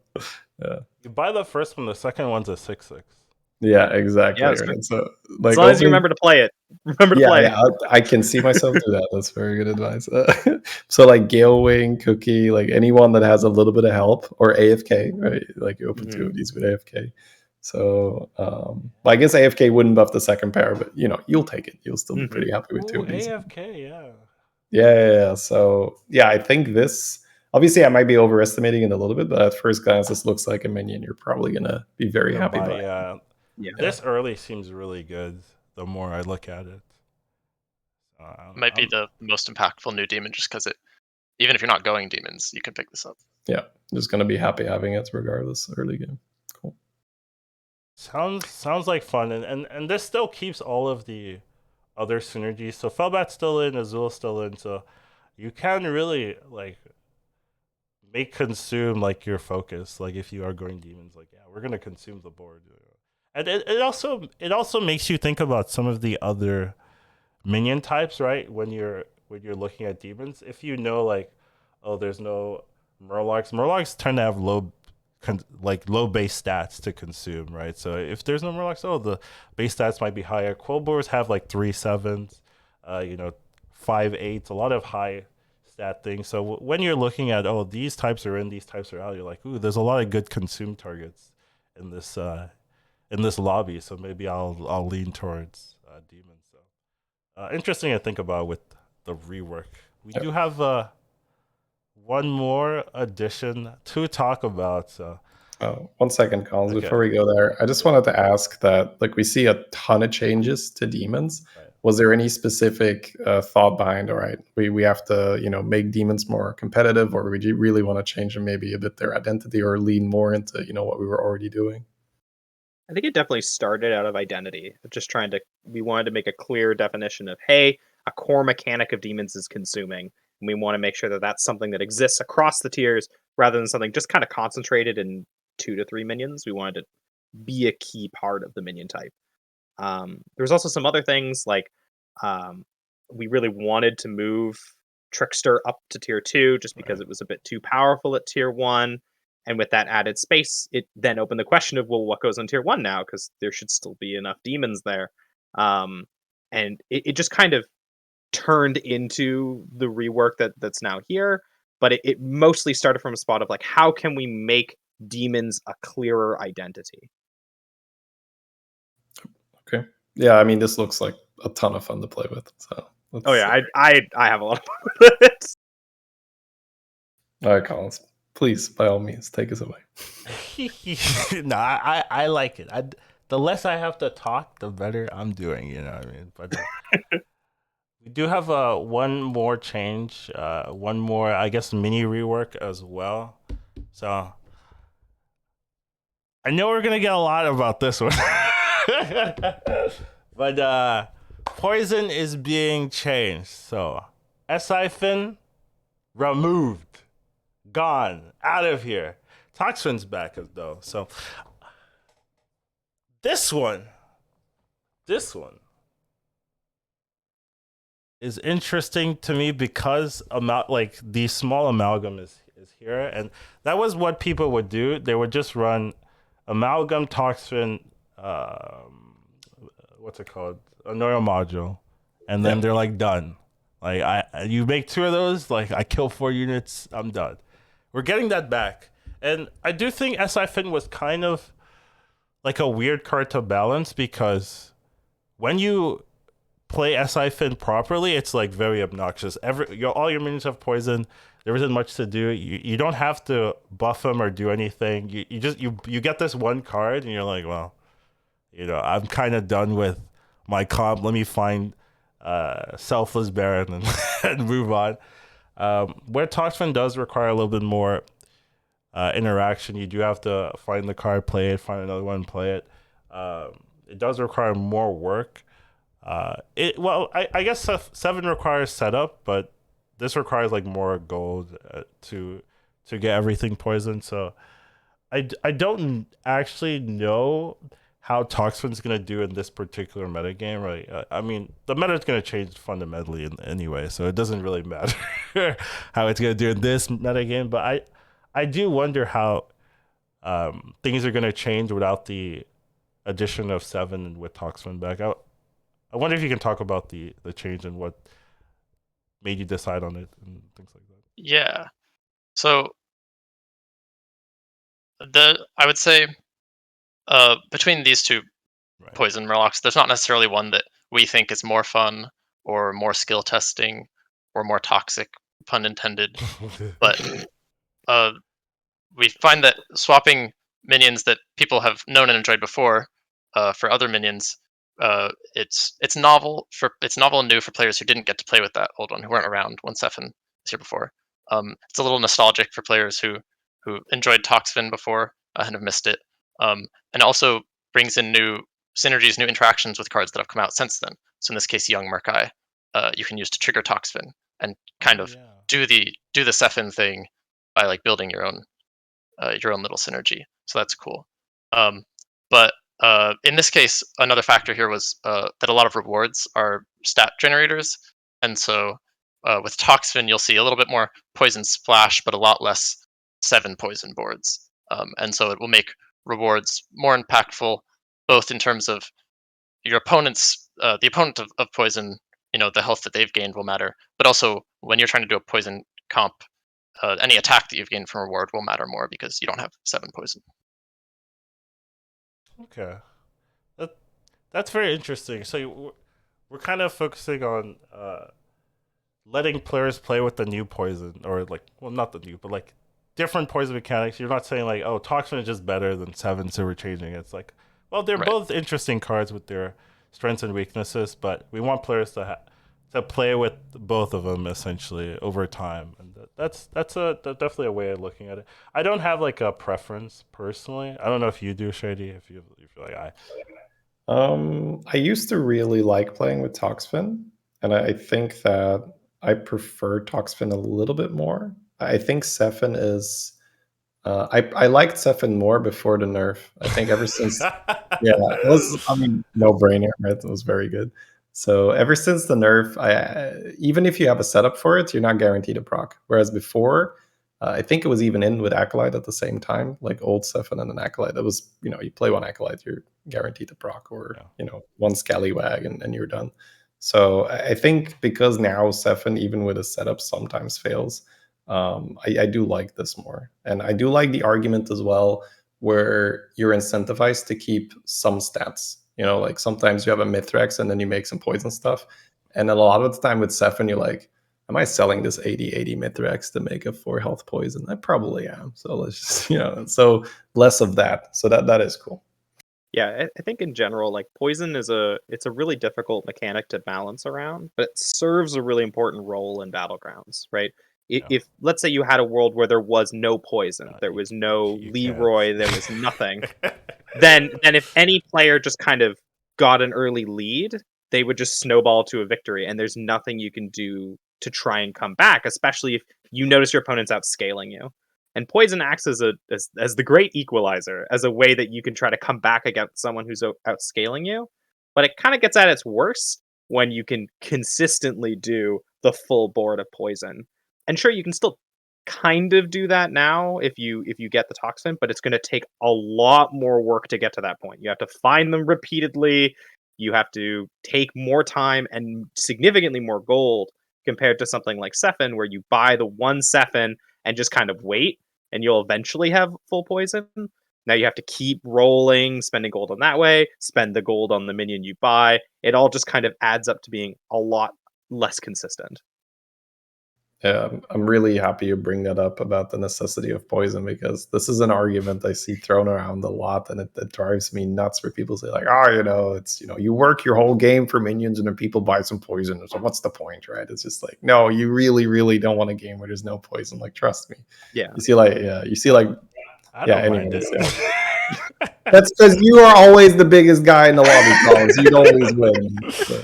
S4: Yeah.
S1: You buy the first one, the second one's a 6/6.
S4: Yeah, exactly.
S2: Yeah,
S4: right. So, like,
S2: as long as you remember to play it.
S4: I can see myself do that. That's very good advice. So, like Gale Wing, Cookie, like anyone that has a little bit of help, or AFK, right? Like you open 2 of these with AFK. So, I guess AFK wouldn't buff the second pair, but you'll take it. You'll still be pretty happy with 2 of these.
S1: AFK, yeah.
S4: Yeah. So, I think this. Obviously, I might be overestimating it a little bit, but at first glance, this looks like a minion. You're probably gonna be very happy by.
S1: Yeah. This early seems really good. The more I look at it,
S3: might be the most impactful new demon, just because even if you're not going demons, you can pick this up.
S4: Yeah, just gonna be happy having it regardless. Early game, cool.
S1: Sounds like fun, and this still keeps all of the other synergies. So Felbat's still in, Azul's still in, so you can really like make consume like your focus. Like if you are going demons, like we're gonna consume the board. And it also makes you think about some of the other minion types, right? When you're looking at demons, if you know like, oh, there's no Murlocs. Murlocs tend to have low base stats to consume, right? So if there's no Murlocs, the base stats might be higher. Quillbores have like 3/7s, 5/8s, a lot of high stat things. So when you're looking at these types are in, these types are out, you're like, ooh, there's a lot of good consume targets in this lobby, so maybe I'll lean towards demons. So interesting to think about with the rework. We do have one more addition to talk about. So.
S4: 1 second, Collins. Okay. Before we go there, I just wanted to ask that, like, we see a ton of changes to demons. Right. Was there any specific thought behind? All right, we have to make demons more competitive, or would you really want to change them maybe a bit their identity, or lean more into what we were already doing?
S2: I think it definitely started out of identity, of just we wanted to make a clear definition of, hey, a core mechanic of demons is consuming, and we want to make sure that that's something that exists across the tiers rather than something just kind of concentrated in 2 to 3 minions. We wanted to be a key part of the minion type. There was also some other things like we really wanted to move Trickster up to tier 2 just because it was a bit too powerful at tier 1. And with that added space, it then opened the question of, well, what goes on tier 1 now? Because there should still be enough demons there. And it just kind of turned into the rework that's now here. But it mostly started from a spot of like, how can we make demons a clearer identity?
S4: Okay. Yeah, I mean, this looks like a ton of fun to play with. So.
S2: I have a lot of fun with it.
S4: All right, Collins. Please, by all means, take us away.
S1: No, I like it. The less I have to talk, the better I'm doing. You know what I mean? But we do have one more change, one more, I guess, mini rework as well. So I know we're gonna get a lot about this one, but poison is being changed. So S-Siphon removed. Gone, out of here. Toxfin's back though. So this one is interesting to me because the small amalgam is here, and that was what people would do. They would just run amalgam, Toxfin, what's it called, a neural module, and then they're like done. Like you make 2 of those, like I kill 4 units, I'm done. We're getting that back, and I do think SI Fin was kind of like a weird card to balance because when you play SI Fin properly, it's like very obnoxious. All your minions have poison. There isn't much to do. You don't have to buff them or do anything. You get this one card and you're like, well, I'm kind of done with my comp. Let me find Selfless Baron and, and move on. Where Toxfin does require a little bit more interaction, you do have to find the card, play it, find another one, play it. It does require more work. I guess 7 requires setup, but this requires like more gold to get everything poisoned. So I don't actually know how Toxfin's gonna do in this particular metagame, right? I mean, the meta is gonna change fundamentally anyway, so it doesn't really matter how it's gonna do in this metagame. But I do wonder how things are gonna change without the addition of 7 with Toxfin back. I wonder if you can talk about the change and what made you decide on it and things like that.
S3: Yeah. So I would say between these two
S1: Right.
S3: poison murlocs, there's not necessarily one that we think is more fun or more skill testing or more toxic, pun intended. But we find that swapping minions that people have known and enjoyed before for other minions, it's novel and new for players who didn't get to play with that old one, who weren't around when Sephin was here before. It's a little nostalgic for players who enjoyed Toxfin before and have missed it, and also brings in new synergies, new interactions with cards that have come out since then. So in this case, Young Murkai, you can use to trigger Toxfin and kind of do the Sephin thing by like building your own little synergy. So that's cool. But in this case, another factor here was that a lot of rewards are stat generators, and so with Toxfin, you'll see a little bit more poison splash, but a lot less 7 poison boards, and so it will make rewards more impactful, both in terms of your opponent's the opponent of poison, the health that they've gained will matter, but also when you're trying to do a poison comp, any attack that you've gained from reward will matter more because you don't have 7 poison.
S1: Okay, that's very interesting. So we're kind of focusing on letting players play with the new poison, or like, well, not the new, but like different poison mechanics. You're not saying like, oh, Toxin is just better than 7, so we're changing it. It's like, well, they're
S3: Right.
S1: both interesting cards with their strengths and weaknesses, but we want players to play with both of them essentially over time, and that's definitely a way of looking at it. I don't have like a preference personally. I don't know if you do, Shady. If you feel like
S4: I used to really like playing with Toxfin, and I think that I prefer Toxfin a little bit more. I think Sephin is. I liked Sephin more before the nerf. I think ever since, yeah, it was. I mean, no brainer, right? It was very good. So ever since the nerf, even if you have a setup for it, you're not guaranteed a proc. Whereas before, I think it was even in with Acolyte at the same time, like old Sephin and an Acolyte. That was, you play one Acolyte, you're guaranteed a proc, or one Scallywag, and you're done. So I think because now Sephin, even with a setup, sometimes fails. I do like this more, and I do like the argument as well, where you're incentivized to keep some stats. Like sometimes you have a Mithrax and then you make some poison stuff, and a lot of the time with Sephin, you're like, am I selling this 80/80 Mithrax to make a 4 health poison? I probably am. So let's just, so less of that. So that is cool.
S2: Yeah, I think in general, like poison it's a really difficult mechanic to balance around, but it serves a really important role in Battlegrounds, right? If let's say you had a world where there was no poison, there was no Leroy, there was nothing, then if any player just kind of got an early lead, they would just snowball to a victory, and there's nothing you can do to try and come back, especially if you notice your opponent's outscaling you. And poison acts as the great equalizer, as a way that you can try to come back against someone who's outscaling you. But it kind of gets at its worst when you can consistently do the full board of poison. And sure, you can still kind of do that now if you get the Toxin, but it's going to take a lot more work to get to that point. You have to find them repeatedly. You have to take more time and significantly more gold compared to something like Sephin, where you buy the one Sephin and just kind of wait, and you'll eventually have full poison. Now you have to keep rolling, spending gold on that way, spend the gold on the minion you buy. It all just kind of adds up to being a lot less consistent.
S4: Yeah, I'm really happy you bring that up about the necessity of poison, because this is an argument I see thrown around a lot, and it drives me nuts where people say like, oh, it's, you work your whole game for minions and then people buy some poison. So what's the point, right? It's just like, no, you really, really don't want a game where there's no poison. Like, trust me.
S2: Yeah.
S4: You see like,
S1: I don't mind
S4: anyways,
S1: it.
S4: That's because you are always the biggest guy in the lobby, Collins. You'd always win. So.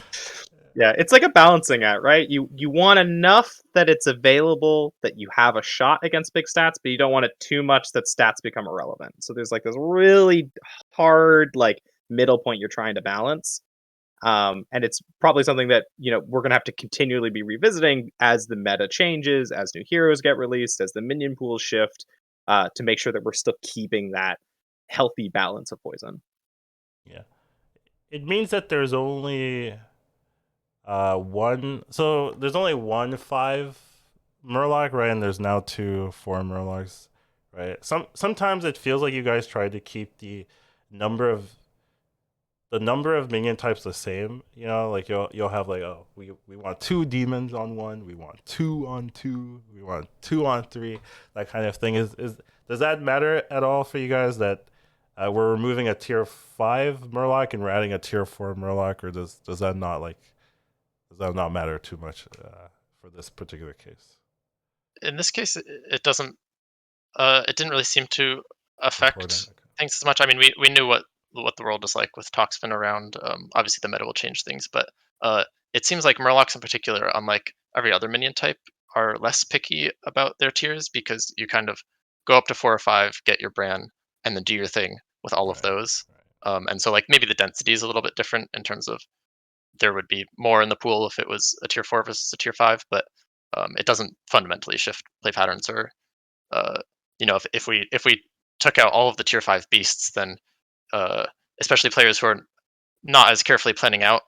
S2: Yeah, it's like a balancing act, right? You want enough that it's available that you have a shot against big stats, but you don't want it too much that stats become irrelevant. So there's like this really hard like middle point you're trying to balance. And it's probably something that, we're going to have to continually be revisiting as the meta changes, as new heroes get released, as the minion pools shift, to make sure that we're still keeping that healthy balance of poison.
S1: Yeah. It means that there's only there's only 1 5 Murloc, right? And there's now 2 4 Murlocs, right? Sometimes it feels like you guys try to keep the number of minion types the same. Like you'll have like, oh, we want 2 demons on 1, we want 2 on 2, we want 2 on 3, that kind of thing. Does that matter at all for you guys that we're removing a tier 5 Murloc and we're adding a tier 4 Murloc, or does that not matter too much for this particular case?
S3: In this case, it doesn't. It didn't really seem to affect things as much. I mean, we knew what the world is like with Toxfin around. Obviously, the meta will change things, but it seems like Murlocs in particular, unlike every other minion type, are less picky about their tiers, because you kind of go up to 4 or 5, get your brand, and then do your thing with all of those. And so, like, maybe the density is a little bit different in terms of there would be more in the pool if it was a tier 4 versus a tier 5, but it doesn't fundamentally shift play patterns. Or if we took out all of the tier 5 beasts, then especially players who are not as carefully planning out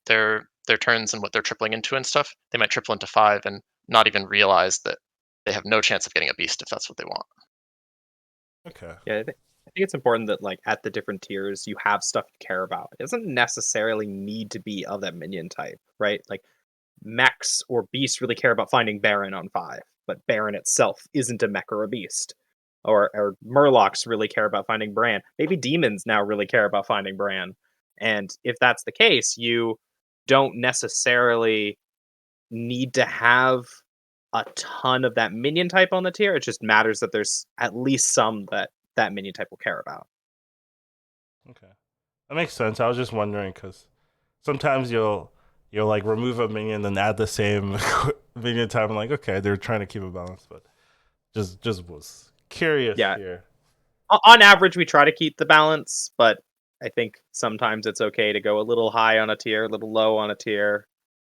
S3: their turns and what they're tripling into and stuff, they might triple into 5 and not even realize that they have no chance of getting a beast if that's what they want.
S1: Okay.
S2: Yeah, I think it's important that, like, at the different tiers, you have stuff you care about. It doesn't necessarily need to be of that minion type, right? Like, mechs or beasts really care about finding Baron on 5, but Baron itself isn't a mech or a beast. Or Murlocs really care about finding Bran. Maybe demons now really care about finding Bran. And if that's the case, you don't necessarily need to have a ton of that minion type on the tier. It just matters that there's at least some that minion type will care about.
S1: Okay, that makes sense. I was just wondering because sometimes you'll like remove a minion and add the same minion type. I'm like, okay, they're trying to keep a balance, but just was curious here.
S2: On average, we try to keep the balance, but I think sometimes it's okay to go a little high on a tier, a little low on a tier,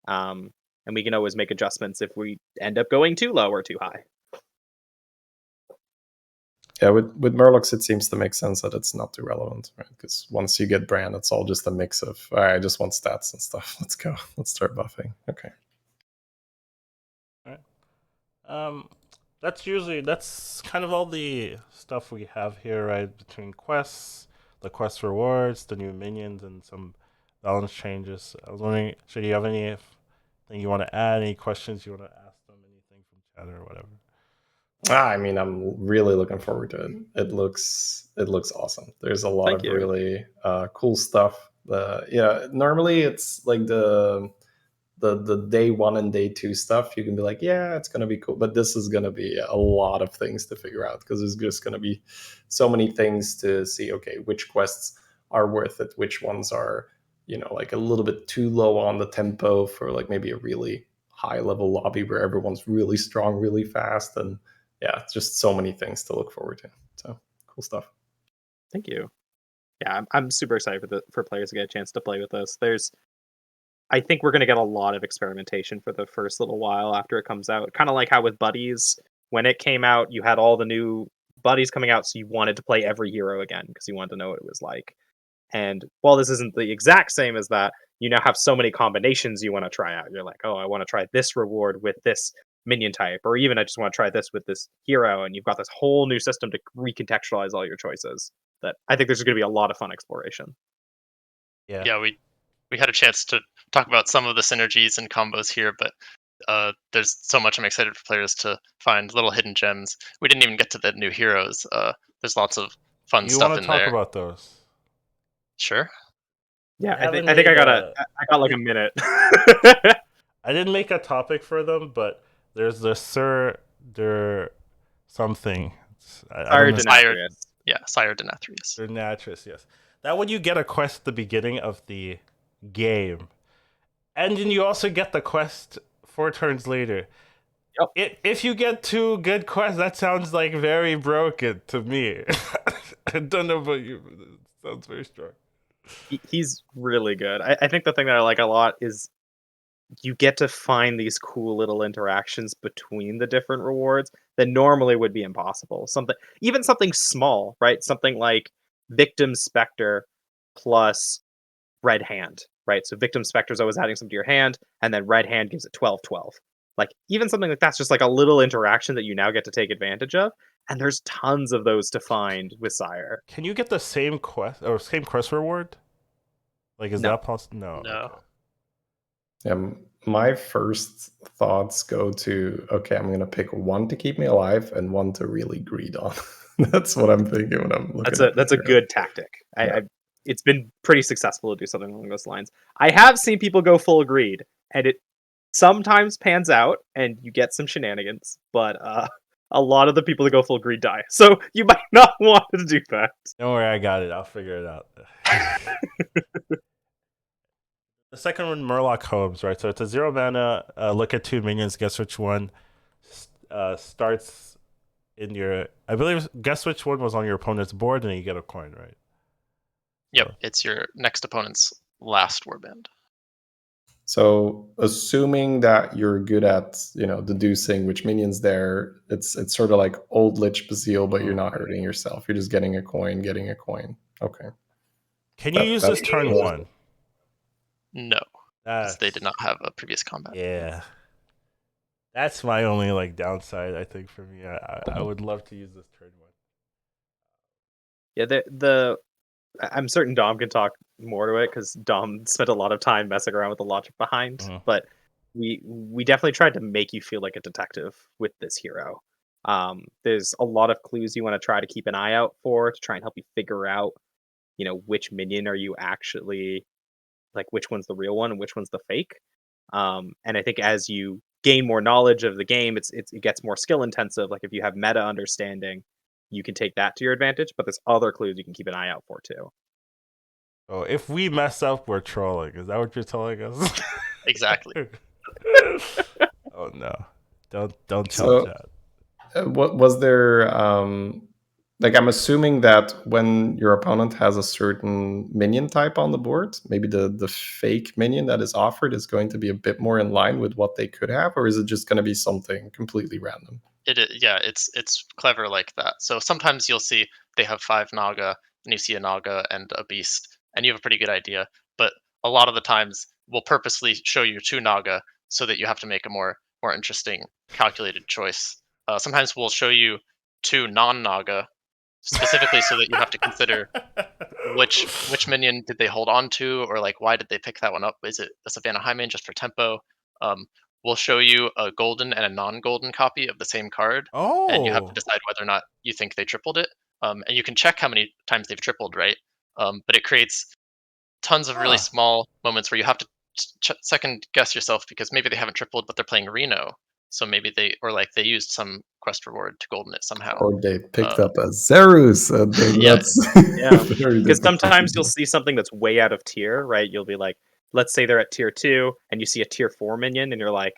S2: and we can always make adjustments if we end up going too low or too high.
S4: Yeah, with Murlocs, it seems to make sense that it's not too relevant, right? Because once you get brand, it's all just a mix of, all right, I just want stats and stuff. Let's go. Let's start buffing. Okay.
S1: All right. That's kind of all the stuff we have here, right? Between quests, the quest rewards, the new minions, and some balance changes. I was wondering, should you have anything you want to add? Any questions you want to ask them? Anything from chat or whatever?
S4: I mean, I'm really looking forward to it. It looks awesome. There's a lot of really cool stuff. Normally it's like the day 1 and day 2 stuff. You can be like, yeah, it's gonna be cool, but this is gonna be a lot of things to figure out, because there's just gonna be so many things to see. Okay, which quests are worth it? Which ones are like a little bit too low on the tempo for like maybe a really high level lobby where everyone's really strong, really fast, and yeah, it's just so many things to look forward to. So cool stuff.
S2: Thank you. Yeah, I'm super excited for players to get a chance to play with this. I think we're going to get a lot of experimentation for the first little while after it comes out. Kind of like how with Buddies, when it came out, you had all the new Buddies coming out, so you wanted to play every hero again because you wanted to know what it was like. And while this isn't the exact same as that, you now have so many combinations you want to try out. You're like, oh, I want to try this reward with this minion type, or even I just want to try this with this hero, and you've got this whole new system to recontextualize all your choices. That I think there's going to be a lot of fun exploration.
S3: Yeah, we had a chance to talk about some of the synergies and combos here, but there's so much I'm excited for players to find little hidden gems. We didn't even get to the new heroes. There's lots of fun
S1: You
S3: stuff
S1: want
S3: in
S1: to talk
S3: there.
S1: about those?
S3: Sure.
S2: Yeah,
S1: I haven't
S2: I think I
S1: made
S2: got like a minute.
S1: I didn't make a topic for them, but there's the Sir der something. I don't know.
S2: Denathrius.
S3: Yeah, Sire Denathrius.
S1: Sir Natris, yes. That when you get a quest at the beginning of the game, and then you also get the quest 4 turns later.
S2: Yep.
S1: If you get 2 good quests, that sounds like very broken to me. I don't know about you, but it sounds very strong.
S2: He's really good. I think the thing that I like a lot is you get to find these cool little interactions between the different rewards that normally would be impossible. Even something small, right? Something like Victim Spectre plus Red Hand, right? So Victim Spectre is always adding something to your hand, and then Red Hand gives it 12/12. Like, even something like that's just like a little interaction that you now get to take advantage of, and there's tons of those to find with Sire.
S1: Can you get the same quest or same quest reward? Like, is
S2: No.
S1: that possible? No.
S3: No.
S1: Okay.
S4: Yeah, my first thoughts go to, okay, I'm going to pick one to keep me alive and one to really greed on. That's what I'm thinking when I'm looking
S2: That's a good tactic. It's been pretty successful to do something along those lines. I have seen people go full greed, and it sometimes pans out, and you get some shenanigans, but a lot of the people that go full greed die. So you might not want to do that.
S1: Don't worry, I got it. I'll figure it out. The second one, Murloc Homes, right? So it's a 0 mana, look at 2 minions, guess which one starts in your... I believe, guess which one was on your opponent's board, and then you get a coin, right?
S3: Yep, it's your next opponent's last warband.
S4: So, assuming that you're good at, deducing which minion's there, it's sort of like old Lich Basile, but you're not hurting yourself. You're just getting a coin. Okay.
S1: Can you use this turn 1?
S3: No, because they did not have a previous combat.
S1: Yeah. That's my only downside, I think, for me. I would love to use this turn 1.
S2: Yeah, I'm certain Dom can talk more to it because Dom spent a lot of time messing around with the logic behind.
S1: Mhm.
S2: But we definitely tried to make you feel like a detective with this hero. There's a lot of clues you want to try to keep an eye out for to try and help you figure out, which minion are you actually, like which one's the real one and which one's the fake. And I think as you gain more knowledge of the game, it gets more skill intensive. Like if you have meta understanding, you can take that to your advantage, but there's other clues you can keep an eye out for too.
S1: Oh, if we mess up, we're trolling. Is that what you're telling us?
S3: Exactly.
S1: Oh no! Don't
S4: So-
S1: tell that.
S4: What was there? I'm assuming that when your opponent has a certain minion type on the board, maybe the fake minion that is offered is going to be a bit more in line with what they could have, or is it just going to be something completely random?
S3: It's clever like that. So sometimes you'll see they have 5 Naga, and you see a Naga and a Beast, and you have a pretty good idea. But a lot of the times, we'll purposely show you 2 Naga so that you have to make a more interesting, calculated choice. Sometimes we'll show you 2 non-Naga, specifically so that you have to consider which minion did they hold on to, or why did they pick that one up? Is it a Savannah Highmane just for tempo? We'll show you a golden and a non-golden copy of the same card, and you have to decide whether or not you think they tripled it. And you can check how many times they've tripled, right? But it creates tons of really small moments where you have to second guess yourself because maybe they haven't tripled, but they're playing Reno, so maybe they used some quest reward to golden it somehow.
S4: Or they picked up a Zerus. And then
S3: Yeah.
S4: that's
S2: Yeah.
S4: very
S2: Because
S4: difficult.
S2: sometimes you'll see something that's way out of tier, right? You'll be like, let's say they're at tier 2, and you see a tier 4 minion, and you're like,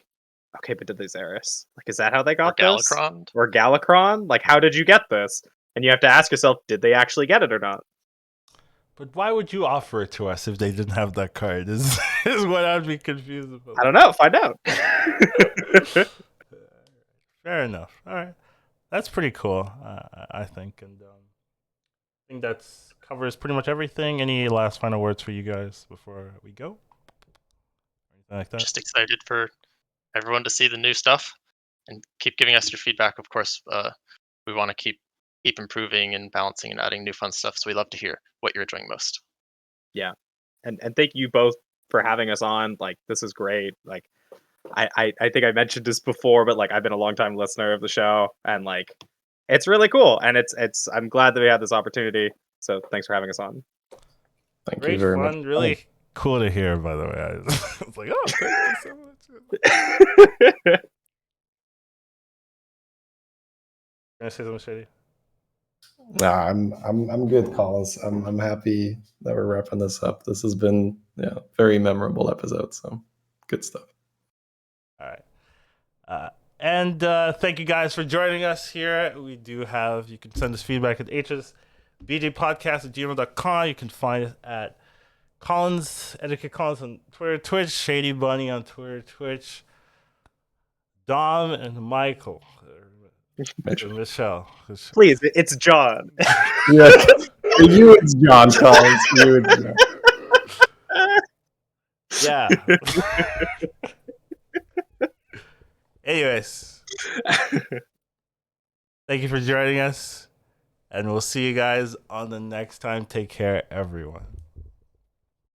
S2: okay, but did they Zerus? Is that how they got this?
S3: Galakron.
S2: Or Galakron? How did you get this? And you have to ask yourself, did they actually get it or not?
S1: But why would you offer it to us if they didn't have that card? Is what I'd be confused about.
S2: I don't know. Find out.
S1: Fair enough. All right, that's pretty cool. I think, and I think that's covers pretty much everything. Any last final words for you guys before we go? Like that.
S3: Just excited for everyone to see the new stuff and keep giving us your feedback. Of course, we want to keep improving and balancing and adding new fun stuff. So we love to hear what you're enjoying most.
S2: Yeah, and thank you both for having us on. Like, this is great. Like, I think I mentioned this before, but like I've been a long time listener of the show, and like it's really cool. And it's I'm glad that we had this opportunity. So thanks for having us on.
S4: Thank
S1: Great
S4: you very
S1: fun.
S4: much.
S1: Really cool to hear, by the way. I was like, oh, thank you so much. Can I say something, Shady?
S4: Nah, I'm good, Collins. I'm happy that we're wrapping this up. This has been very memorable episode. So good stuff.
S1: All right. And thank you guys for joining us here. We do have, you can send us feedback at hsbgpodcast@gmail.com. You can find us at Collins, Educatedcollins on Twitter, Twitch, Shady Bunny on Twitter, Twitch, Dom and Michael. Michelle.
S2: Please, it's John.
S4: Yeah, for you it's John, Collins. For you it's John.
S1: Yeah. Anyways, thank you for joining us, and we'll see you guys on the next time. Take care, everyone.